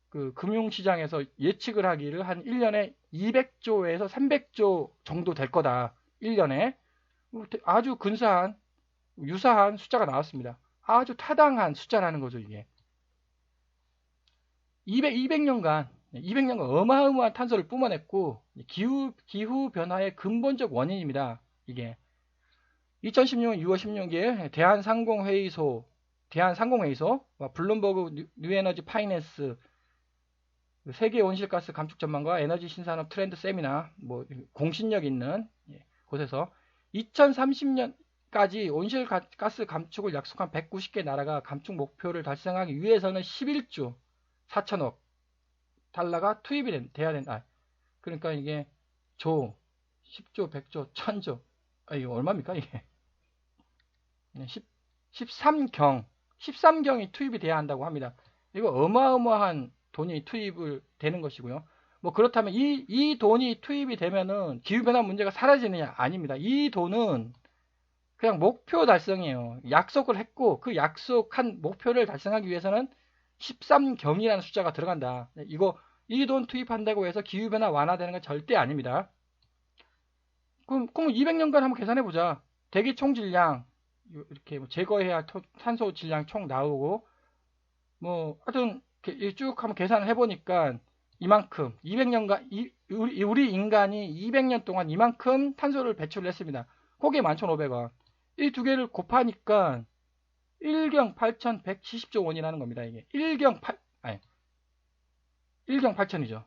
그 금융시장에서 예측을 하기를 한 1년에 200조에서 300조 정도 될 거다. 1년에. 아주 근사한, 유사한 숫자가 나왔습니다. 아주 타당한 숫자라는 거죠, 이게. 200년간 어마어마한 탄소를 뿜어냈고, 기후 변화의 근본적 원인입니다. 이게. 2016년 6월 16일 대한상공회의소, 블룸버그 뉴에너지 파이낸스, 세계 온실가스 감축 전망과 에너지 신산업 트렌드 세미나, 공신력 있는 곳에서 2030년까지 온실가스 감축을 약속한 190개 나라가 감축 목표를 달성하기 위해서는 11조 4천억 달러가 투입이 돼야 된다. 그러니까 이게 10조, 100조, 1000조. 이거 얼마입니까, 이게? 13경이 투입이 돼야 한다고 합니다. 이거 어마어마한 돈이 투입을 되는 것이고요. 그렇다면 이 돈이 투입이 되면은 기후변화 문제가 사라지느냐? 아닙니다. 이 돈은 그냥 목표 달성이에요. 약속을 했고 그 약속한 목표를 달성하기 위해서는 13경이라는 숫자가 들어간다. 이 돈 투입한다고 해서 기후변화 완화되는 건 절대 아닙니다. 그럼 200년간 한번 계산해보자. 대기 총질량, 이렇게 제거해야 할 탄소 질량 총 나오고, 하여튼, 쭉 한번 계산을 해보니까, 이만큼, 200년간, 우리 인간이 200년 동안 이만큼 탄소를 배출을 했습니다. 그게 11,500원. 이 두 개를 곱하니까, 1경 8,170조 원이라는 겁니다, 이게. 1경 8천이죠.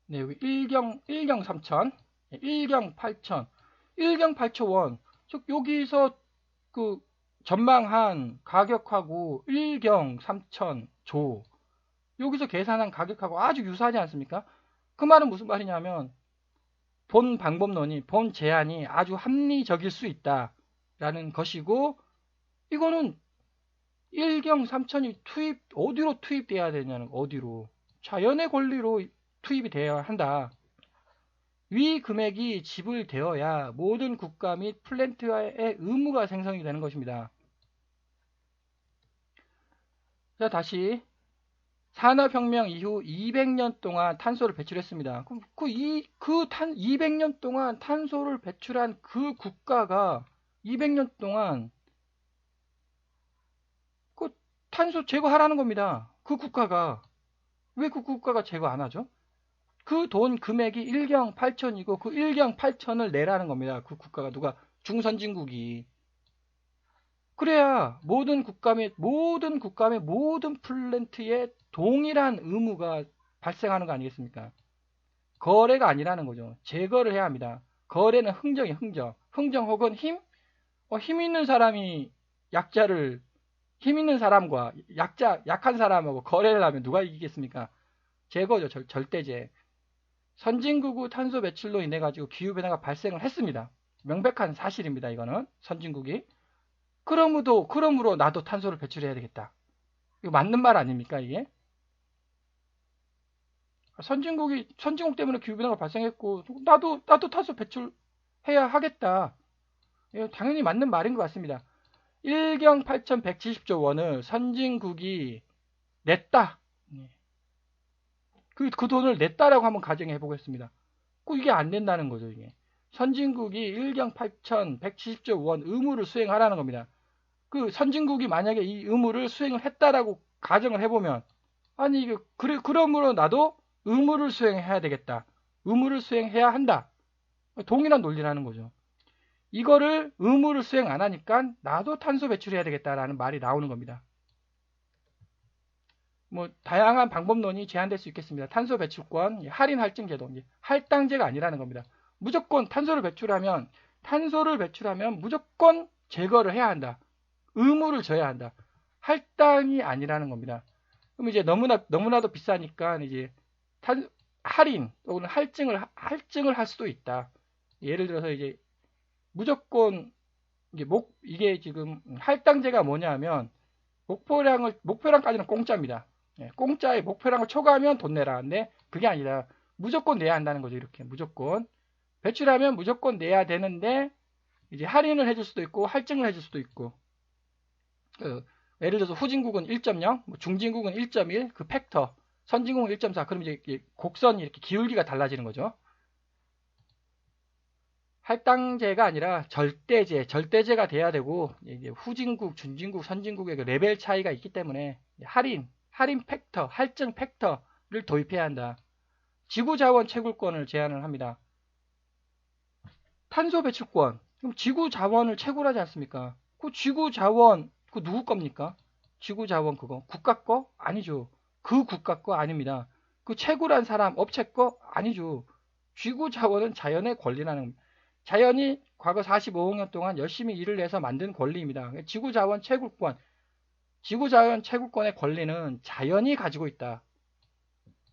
네, 여기 1경 3천, 1경 8천, 1경 8천 원. 즉, 여기서 그 전망한 가격하고 1경 3천 조. 여기서 계산한 가격하고 아주 유사하지 않습니까? 그 말은 무슨 말이냐면, 본 방법론이, 본 제안이 아주 합리적일 수 있다라는 것이고, 이거는 1경 3천이 어디로 투입돼야 되냐는, 어디로. 자연의 권리로 투입이 되어야 한다. 위 금액이 지불되어야 모든 국가 및 플랜트의 의무가 생성이 되는 것입니다. 자, 다시 산업혁명 이후 200년 동안 탄소를 배출했습니다. 200년 동안 탄소를 배출한 그 국가가 200년 동안 그 탄소 제거하라는 겁니다. 그 국가가. 왜 그 국가가 제거 안 하죠? 그 돈 금액이 1경 8천이고 그 1경 8천을 내라는 겁니다. 그 국가가 누가 중선진국이. 그래야 모든 국가의 모든 플랜트에 동일한 의무가 발생하는 거 아니겠습니까? 거래가 아니라는 거죠. 제거를 해야 합니다. 거래는 흥정이에요. 흥정 혹은 힘 있는 사람이 힘 있는 사람과 약한 사람하고 거래를 하면 누가 이기겠습니까? 제거죠. 절대제. 선진국의 탄소 배출로 인해 가지고 기후변화가 발생을 했습니다. 명백한 사실입니다. 이거는 선진국이. 그러므로 나도 탄소를 배출해야 되겠다. 이거 맞는 말 아닙니까, 이게? 선진국 때문에 기후변화가 발생했고, 나도 탄소 배출해야 하겠다. 이거 당연히 맞는 말인 것 같습니다. 1경 8,170조 원을 선진국이 냈다. 그 돈을 냈다라고 한번 가정해 보겠습니다. 꼭 이게 안 된다는 거죠, 이게. 선진국이 1경 8,170조 원 의무를 수행하라는 겁니다. 그 선진국이 만약에 이 의무를 수행을 했다라고 가정을 해보면, 아니, 그러므로 나도 의무를 수행해야 되겠다. 의무를 수행해야 한다. 동일한 논리라는 거죠. 이거를 의무를 수행 안 하니까 나도 탄소 배출해야 되겠다라는 말이 나오는 겁니다. 뭐 다양한 방법론이 제한될 수 있겠습니다. 탄소 배출권, 할인 할증 제도, 할당제가 아니라는 겁니다. 무조건 탄소를 배출하면 무조건 제거를 해야 한다. 의무를 져야 한다. 할당이 아니라는 겁니다. 그럼 이제 너무나도 비싸니까 이제 할인 또는 할증을 할 수도 있다. 예를 들어서 이제 무조건 이게 지금 할당제가 뭐냐면 목표량까지는 공짜입니다. 공짜의 목표량을 초과하면 돈 내라. 근데 그게 아니라 무조건 내야 한다는 거죠. 이렇게 무조건 배출하면 무조건 내야 되는데 이제 할인을 해줄 수도 있고 할증을 해줄 수도 있고 예를 들어서 후진국은 1.0, 중진국은 1.1, 그 팩터, 선진국은 1.4. 그럼 이제 곡선이 이렇게 기울기가 달라지는 거죠. 할당제가 아니라 절대제가 돼야 되고 이제 후진국, 중진국, 선진국의 그 레벨 차이가 있기 때문에 할인 팩터, 할증 팩터를 도입해야 한다. 지구자원 채굴권을 제한을 합니다. 탄소 배출권. 그럼 지구자원을 채굴하지 않습니까? 그 지구자원 그 누구 겁니까? 지구자원 그거 국가 거? 아니죠. 그 국가 거 아닙니다. 그 채굴한 사람 업체 거? 아니죠. 지구자원은 자연의 권리라는 자연이 과거 45억 년 동안 열심히 일을 해서 만든 권리입니다. 지구자원 채굴권의 권리는 자연이 가지고 있다.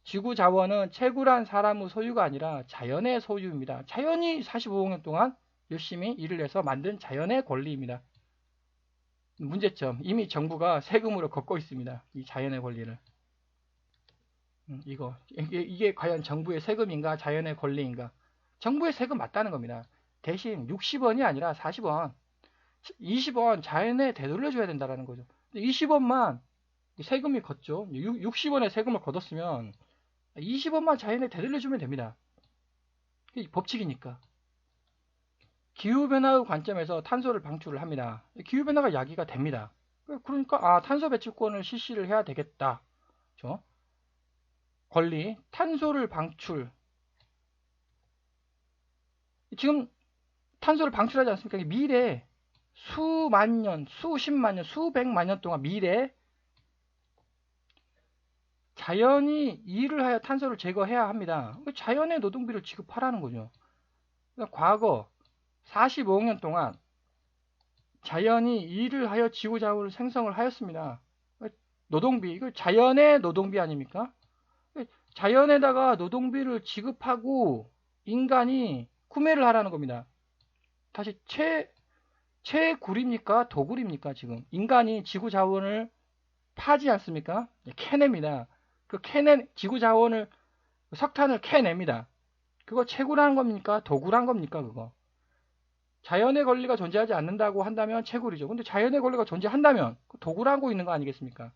지구자원은 채굴한 사람의 소유가 아니라 자연의 소유입니다. 자연이 45억 년 동안 열심히 일을 해서 만든 자연의 권리입니다. 문제점, 이미 정부가 세금으로 걷고 있습니다. 이 자연의 권리를. 이게 과연 정부의 세금인가 자연의 권리인가? 정부의 세금 맞다는 겁니다. 대신 60원이 아니라 40원, 20원 자연에 되돌려줘야 된다는 거죠. 20원만 세금이 걷죠. 60원의 세금을 걷었으면 20원만 자연에 되돌려주면 됩니다. 이게 법칙이니까. 기후변화의 관점에서 탄소를 방출을 합니다. 기후변화가 야기가 됩니다. 그러니까 탄소 배출권을 실시를 해야 되겠다. 그렇죠? 권리, 탄소를 방출. 지금 탄소를 방출하지 않습니까? 미래 수만 년, 수십만 년, 수백만 년 동안 미래 자연이 일을 하여 탄소를 제거해야 합니다. 자연의 노동비를 지급하라는 거죠. 그러니까 과거 45억 년 동안 자연이 일을 하여 지구자원을 생성을 하였습니다. 노동비, 이거 자연의 노동비 아닙니까? 자연에다가 노동비를 지급하고 인간이 구매를 하라는 겁니다. 다시 채굴입니까? 도굴입니까? 지금 인간이 지구자원을 파지 않습니까? 캐냅니다. 그 지구자원을 석탄을 캐냅니다. 그거 채굴한 겁니까? 도굴한 겁니까? 그거 자연의 권리가 존재하지 않는다고 한다면 채굴이죠. 근데 자연의 권리가 존재한다면 도굴하고 있는 거 아니겠습니까?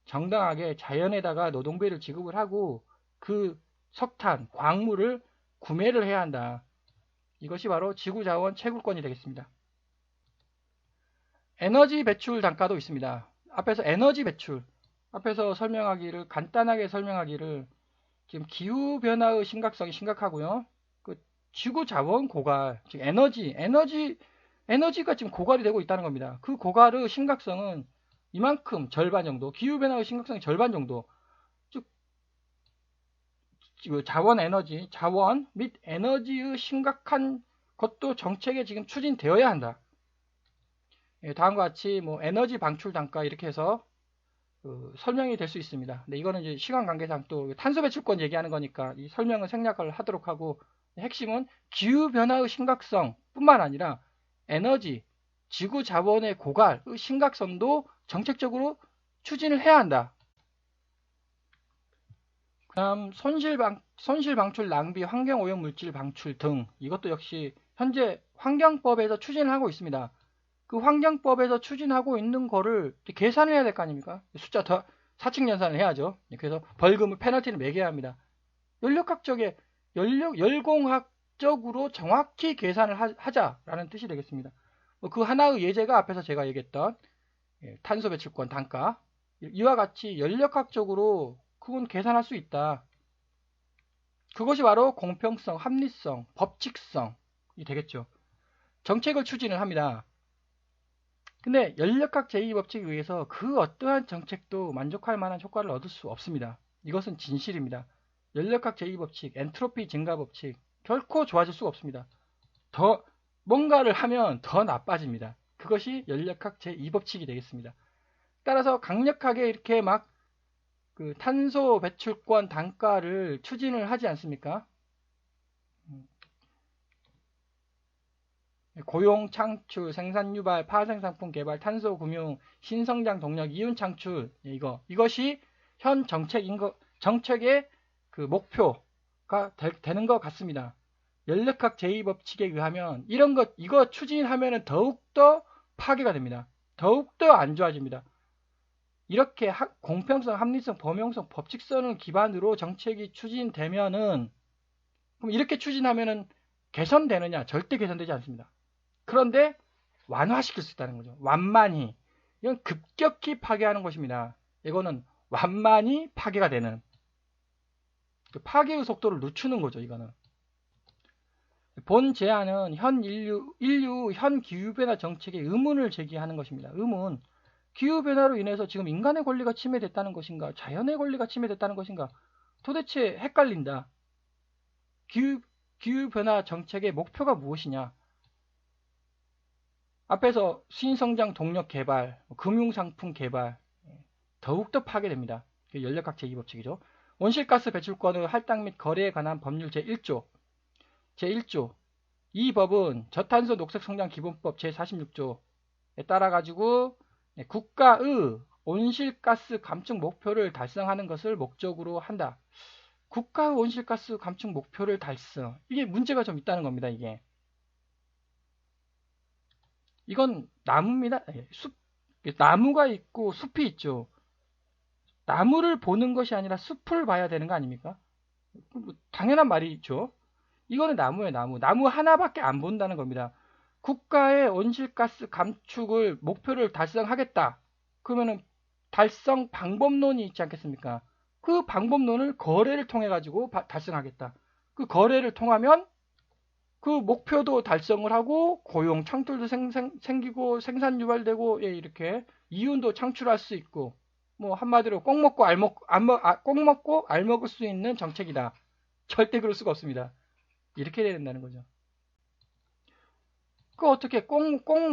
정당하게 자연에다가 노동비를 지급을 하고 그 석탄, 광물을 구매를 해야 한다. 이것이 바로 지구자원 채굴권이 되겠습니다. 에너지 배출 단가도 있습니다. 앞에서 에너지 배출, 앞에서 간단하게 설명하기를 지금 기후변화의 심각성이 심각하고요. 그 지구자원 고갈, 즉 에너지가 지금 고갈이 되고 있다는 겁니다. 그 고갈의 심각성은 이만큼 절반 정도, 기후변화의 심각성이 절반 정도, 즉 자원 및 에너지의 심각한 것도 정책에 지금 추진되어야 한다. 다음과 같이 뭐 에너지 방출 단가 이렇게 해서 설명이 될 수 있습니다. 근데 이거는 이제 시간 관계상 또 탄소 배출권 얘기하는 거니까 이 설명은 생략을 하도록 하고, 핵심은 기후 변화의 심각성 뿐만 아니라 에너지, 지구 자원의 고갈의 심각성도 정책적으로 추진을 해야 한다. 그다음 손실 방출, 낭비, 환경 오염 물질 방출 등, 이것도 역시 현재 환경법에서 추진을 하고 있습니다. 그 환경법에서 추진하고 있는 거를 계산을 해야 될 거 아닙니까? 숫자 더 사칙 연산을 해야죠. 그래서 벌금을, 페널티를 매겨야 합니다. 열공학적으로 정확히 계산을 하자라는 뜻이 되겠습니다. 그 하나의 예제가 앞에서 제가 얘기했던 탄소 배출권 단가, 이와 같이 연력학적으로 그건 계산할 수 있다. 그것이 바로 공평성, 합리성, 법칙성이 되겠죠. 정책을 추진을 합니다. 근데 연력학 제2법칙에 의해서 그 어떠한 정책도 만족할 만한 효과를 얻을 수 없습니다. 이것은 진실입니다. 연력학 제2법칙, 엔트로피 증가 법칙, 결코 좋아질 수가 없습니다. 더 뭔가를 하면 더 나빠집니다. 그것이 연력학 제2법칙이 되겠습니다. 따라서 강력하게 이렇게 막 그 탄소 배출권 단가를 추진을 하지 않습니까? 고용 창출, 생산 유발, 파생 상품 개발, 탄소 금융, 신성장 동력, 이윤 창출, 이것이 현 정책의 그 목표가 되는 것 같습니다. 연력학 제2법칙에 의하면 이거 추진하면 더욱더 파괴가 됩니다. 더욱더 안 좋아집니다. 이렇게 공평성, 합리성, 범용성, 법칙성을 기반으로 정책이 추진되면은, 그럼 이렇게 추진하면은 개선되느냐? 절대 개선되지 않습니다. 그런데 완화시킬 수 있다는 거죠. 완만히. 이건 급격히 파괴하는 것입니다. 이거는 완만히 파괴가 되는, 그 파괴의 속도를 늦추는 거죠. 이거는. 본 제안은 인류 현 기후변화 정책에 의문을 제기하는 것입니다. 의문. 기후변화로 인해서 지금 인간의 권리가 침해됐다는 것인가, 자연의 권리가 침해됐다는 것인가, 도대체 헷갈린다. 기후변화 정책의 목표가 무엇이냐? 앞에서 신성장 동력 개발, 금융상품 개발, 더욱더 파괴됩니다. 연력학 제2법칙이죠. 온실가스 배출권의 할당 및 거래에 관한 법률 제1조. 이 법은 저탄소 녹색성장 기본법 제46조에 따라 가지고 국가의 온실가스 감축 목표를 달성하는 것을 목적으로 한다. 국가의 온실가스 감축 목표를 달성. 이게 문제가 좀 있다는 겁니다. 이건 나무입니다. 나무가 있고 숲이 있죠. 나무를 보는 것이 아니라 숲을 봐야 되는 거 아닙니까? 당연한 말이죠. 이거는 나무예요, 나무. 나무 하나밖에 안 본다는 겁니다. 국가의 온실가스 감축을 목표를 달성하겠다. 그러면은 달성 방법론이 있지 않겠습니까? 그 방법론을 거래를 통해 가지고 달성하겠다. 그 거래를 통하면 그 목표도 달성을 하고 고용 창출도 생기고 생산 유발되고, 이렇게 이윤도 창출할 수 있고, 뭐 한마디로 꼭 먹고 알 먹을 수 있는 정책이다. 절대 그럴 수가 없습니다. 이렇게 돼야 된다는 거죠. 그 어떻게 꼭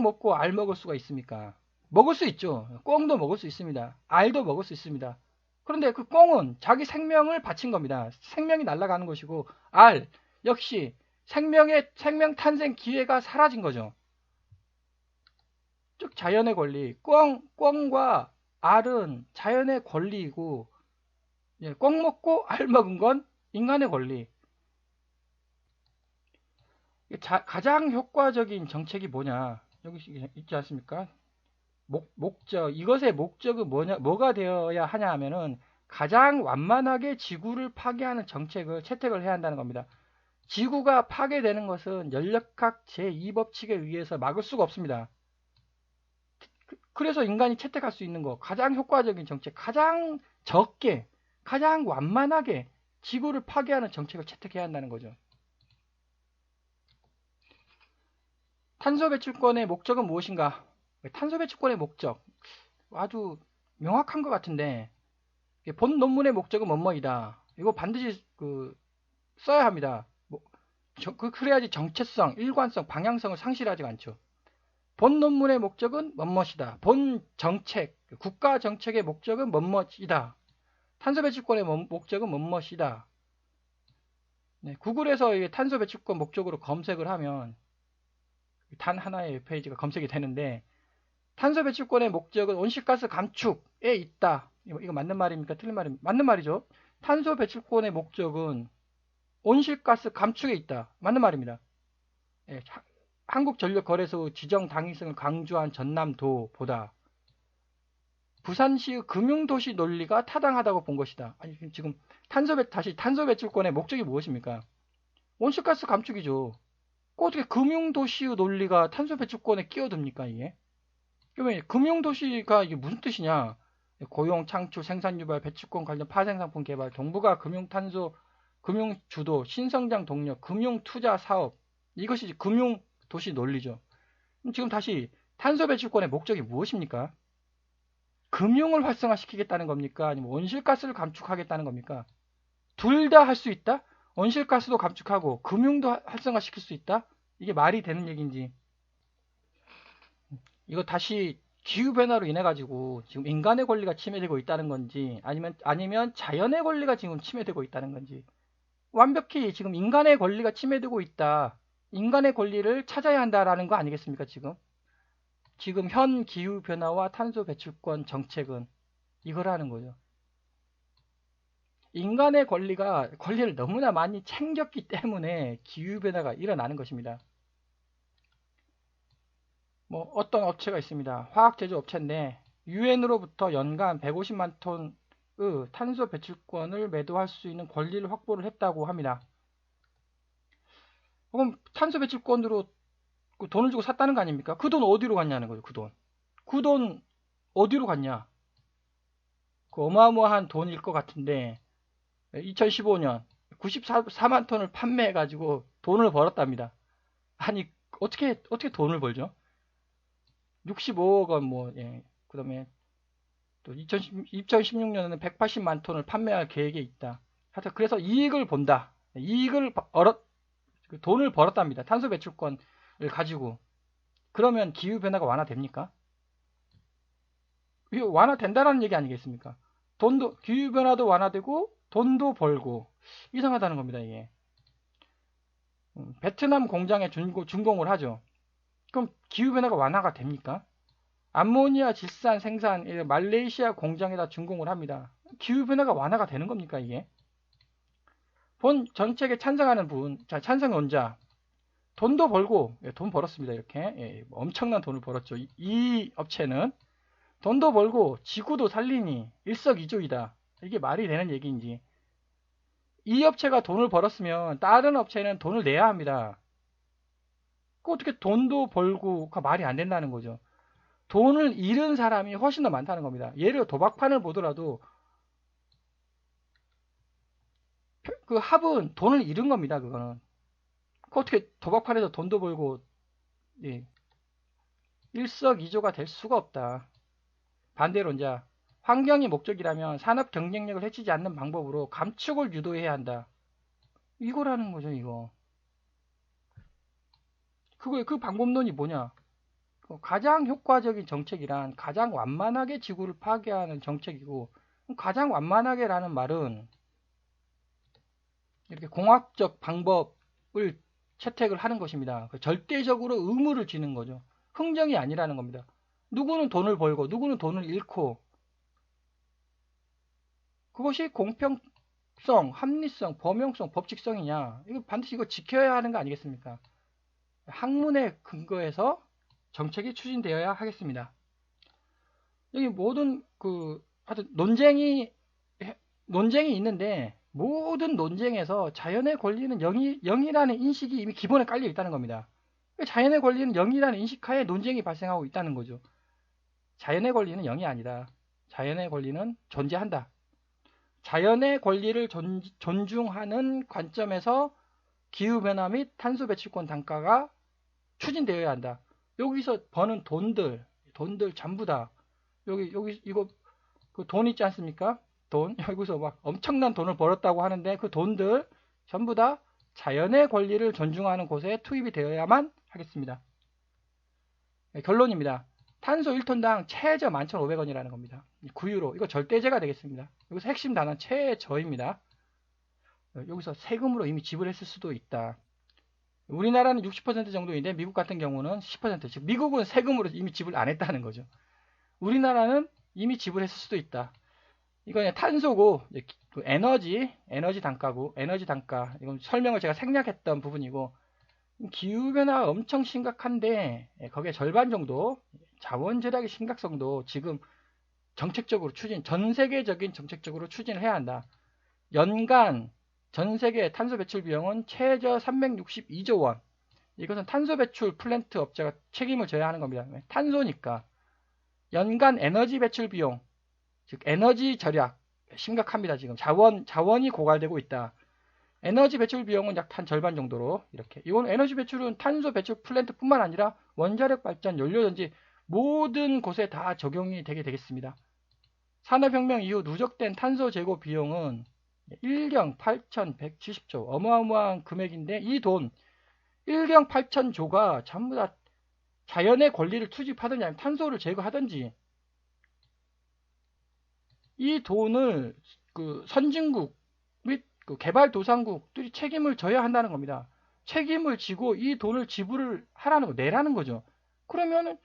먹고 알 먹을 수가 있습니까? 먹을 수 있죠. 꽁도 먹을 수 있습니다. 알도 먹을 수 있습니다. 그런데 그 꽁은 자기 생명을 바친 겁니다. 생명이 날아가는 것이고, 알 역시 생명 탄생 기회가 사라진 거죠. 즉 자연의 권리, 꽁과 알은 자연의 권리이고, 꽁 먹고 알 먹은 건 인간의 권리. 가장 효과적인 정책이 뭐냐? 여기 있지 않습니까? 목적, 이것의 목적은 뭐가 되어야 하냐 하면은 가장 완만하게 지구를 파괴하는 정책을 채택을 해야 한다는 겁니다. 지구가 파괴되는 것은 연력학 제2법칙에 의해서 막을 수가 없습니다. 그래서 인간이 채택할 수 있는 거, 가장 효과적인 정책, 가장 적게, 가장 완만하게 지구를 파괴하는 정책을 채택해야 한다는 거죠. 탄소 배출권의 목적은 무엇인가? 탄소 배출권의 목적, 아주 명확한 것 같은데, 본 논문의 목적은 뭐뭐이다. 이거 반드시 써야 합니다. 그래야지 정체성, 일관성, 방향성을 상실하지 않죠. 본 논문의 목적은 뭐뭐이다. 본 정책, 국가 정책의 목적은 뭐뭐이다. 탄소 배출권의 목적은 뭐뭐이다. 네, 구글에서 탄소 배출권 목적으로 검색을 하면 단 하나의 웹페이지가 검색이 되는데, 탄소 배출권의 목적은 온실가스 감축에 있다. 이거 맞는 말입니까? 틀린 말입니까? 맞는 말이죠. 탄소 배출권의 목적은 온실가스 감축에 있다. 맞는 말입니다. 예, 한국전력거래소 지정 당위성을 강조한 전남도보다 부산시의 금융도시 논리가 타당하다고 본 것이다. 아니, 지금 탄소 배출권의 목적이 무엇입니까? 온실가스 감축이죠. 어떻게 금융도시의 논리가 탄소 배출권에 끼어듭니까, 이게? 그러면 금융도시가 이게 무슨 뜻이냐? 고용 창출, 생산 유발, 배출권 관련 파생상품 개발, 동북아 금융탄소, 금융주도, 신성장 동력, 금융투자 사업. 이것이 금융도시 논리죠. 지금 다시 탄소 배출권의 목적이 무엇입니까? 금융을 활성화시키겠다는 겁니까? 아니면 온실가스를 감축하겠다는 겁니까? 둘 다 할 수 있다? 온실가스도 감축하고 금융도 활성화시킬 수 있다? 이게 말이 되는 얘기인지. 이거 다시 기후변화로 인해 가지고 지금 인간의 권리가 침해되고 있다는 건지 아니면 자연의 권리가 지금 침해되고 있다는 건지, 완벽히 지금 인간의 권리가 침해되고 있다. 인간의 권리를 찾아야 한다라는 거 아니겠습니까, 지금 현 기후변화와 탄소 배출권 정책은 이거라는 거죠. 인간의 권리를 너무나 많이 챙겼기 때문에 기후변화가 일어나는 것입니다. 뭐 어떤 업체가 있습니다. 화학제조 업체인데 유엔으로부터 연간 150만 톤의 탄소 배출권을 매도할 수 있는 권리를 확보를 했다고 합니다. 그럼 탄소 배출권으로 돈을 주고 샀다는 거 아닙니까? 그 돈 어디로 갔냐는 거죠. 그 돈 어디로 갔냐? 그 어마어마한 돈일 것 같은데 2015년 94만 톤을 판매해가지고 돈을 벌었답니다. 아니 어떻게 돈을 벌죠? 65억 원 뭐, 예. 그다음에 또 2016년에는 180만 톤을 판매할 계획에 있다. 하여튼 그래서 이익을 본다. 돈을 벌었답니다. 탄소 배출권을 가지고. 그러면 기후 변화가 완화됩니까? 이거 완화된다는 얘기 아니겠습니까? 기후 변화도 완화되고 돈도 벌고 이상하다는 겁니다, 이게. 베트남 공장에 준공을 하죠. 그럼 기후 변화가 완화가 됩니까? 암모니아 질산 생산 말레이시아 공장에다 준공을 합니다. 기후변화가 완화가 되는 겁니까, 이게? 본 정책에 찬성하는 분, 자, 찬성원자. 돈도 벌고, 예, 돈 벌었습니다, 이렇게. 예, 엄청난 돈을 벌었죠. 이 업체는 돈도 벌고, 지구도 살리니 일석이조이다. 이게 말이 되는 얘기인지. 이 업체가 돈을 벌었으면 다른 업체는 돈을 내야 합니다. 그 어떻게 돈도 벌고, 그 말이 안 된다는 거죠. 돈을 잃은 사람이 훨씬 더 많다는 겁니다. 예를 들어 도박판을 보더라도 그 합은 돈을 잃은 겁니다. 그거는. 그 어떻게 도박판에서 돈도 벌고, 예, 일석이조가 될 수가 없다. 반대로 이제 환경이 목적이라면 산업 경쟁력을 해치지 않는 방법으로 감축을 유도해야 한다. 이거라는 거죠, 이거. 그 방법론이 뭐냐? 가장 효과적인 정책이란 가장 완만하게 지구를 파괴하는 정책이고, 가장 완만하게라는 말은 이렇게 공학적 방법을 채택을 하는 것입니다. 절대적으로 의무를 지는 거죠. 흥정이 아니라는 겁니다. 누구는 돈을 벌고 누구는 돈을 잃고, 그것이 공평성, 합리성, 범용성, 법칙성이냐, 이거 반드시 이거 지켜야 하는 거 아니겠습니까? 학문에 근거해서 정책이 추진되어야 하겠습니다. 여기 모든 하여튼 논쟁이 있는데 모든 논쟁에서 자연의 권리는 0이라는 인식이 이미 기본에 깔려 있다는 겁니다. 자연의 권리는 0이라는 인식하에 논쟁이 발생하고 있다는 거죠. 자연의 권리는 0이 아니다. 자연의 권리는 존재한다. 자연의 권리를 존중하는 관점에서 기후변화 및 탄소 배출권 단가가 추진되어야 한다. 여기서 버는 돈들 전부 다 이거 돈 있지 않습니까? 돈 여기서 막 엄청난 돈을 벌었다고 하는데 그 돈들 전부 다 자연의 권리를 존중하는 곳에 투입이 되어야만 하겠습니다. 네, 결론입니다. 탄소 1톤당 최저 11,500원이라는 겁니다. 9유로 이거 절대제가 되겠습니다. 여기서 핵심 단어는 최저입니다. 여기서 세금으로 이미 지불했을 수도 있다. 우리나라는 60% 정도인데 미국 같은 경우는 10%, 즉 미국은 세금으로 이미 지불 안 했다는 거죠. 우리나라는 이미 지불했을 수도 있다. 이건 탄소고 에너지 단가고 에너지 단가 이건 설명을 제가 생략했던 부분이고 기후변화가 엄청 심각한데 거기에 절반 정도 자원 절약의 심각성도 지금 정책적으로 전 세계적인 정책적으로 추진을 해야 한다. 연간 전 세계 탄소 배출 비용은 최저 362조 원. 이것은 탄소 배출 플랜트 업체가 책임을 져야 하는 겁니다. 탄소니까. 연간 에너지 배출 비용, 즉 에너지 절약 심각합니다. 지금 자원이 고갈되고 있다. 에너지 배출 비용은 약 한 절반 정도로 이렇게. 이건 에너지 배출은 탄소 배출 플랜트뿐만 아니라 원자력 발전, 연료전지 모든 곳에 다 적용이 되게 되겠습니다. 산업혁명 이후 누적된 탄소 제거 비용은 1경 8,170조 어마어마한 금액인데 이 돈 1경 8,000조가 전부 다 자연의 권리를 투집하든지 아니면 탄소를 제거하든지 이 돈을 선진국 및 개발도상국들이 책임을 져야 한다는 겁니다. 책임을 지고 이 돈을 지불을 하라는 거, 내라는 거죠. 그러면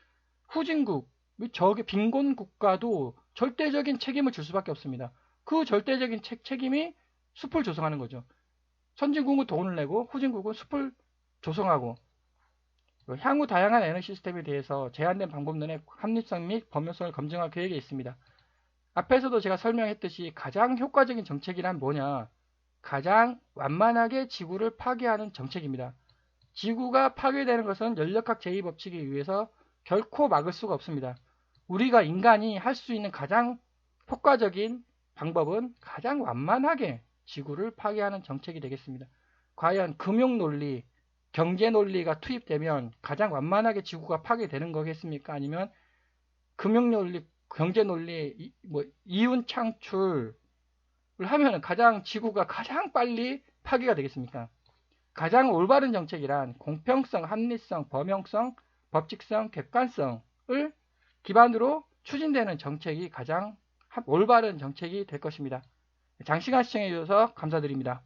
후진국 및 빈곤 국가도 절대적인 책임을 질 수밖에 없습니다. 그 절대적인 책임이 숲을 조성하는 거죠. 선진국은 돈을 내고 후진국은 숲을 조성하고 향후 다양한 에너지 시스템에 대해서 제한된 방법론의 합리성 및 법률성을 검증할 계획에 있습니다. 앞에서도 제가 설명했듯이 가장 효과적인 정책이란 뭐냐? 가장 완만하게 지구를 파괴하는 정책입니다. 지구가 파괴되는 것은 연력학 제2법칙에 의해서 결코 막을 수가 없습니다. 우리가 인간이 할 수 있는 가장 효과적인 방법은 가장 완만하게 지구를 파괴하는 정책이 되겠습니다. 과연 금융논리, 경제논리가 투입되면 가장 완만하게 지구가 파괴되는 거겠습니까? 아니면 금융논리, 경제논리, 이윤 창출을 하면 지구가 가장 빨리 파괴가 되겠습니까? 가장 올바른 정책이란 공평성, 합리성, 범용성, 법칙성, 객관성을 기반으로 추진되는 정책이 가장 올바른 정책이 될 것입니다. 장시간 시청해 주셔서 감사드립니다.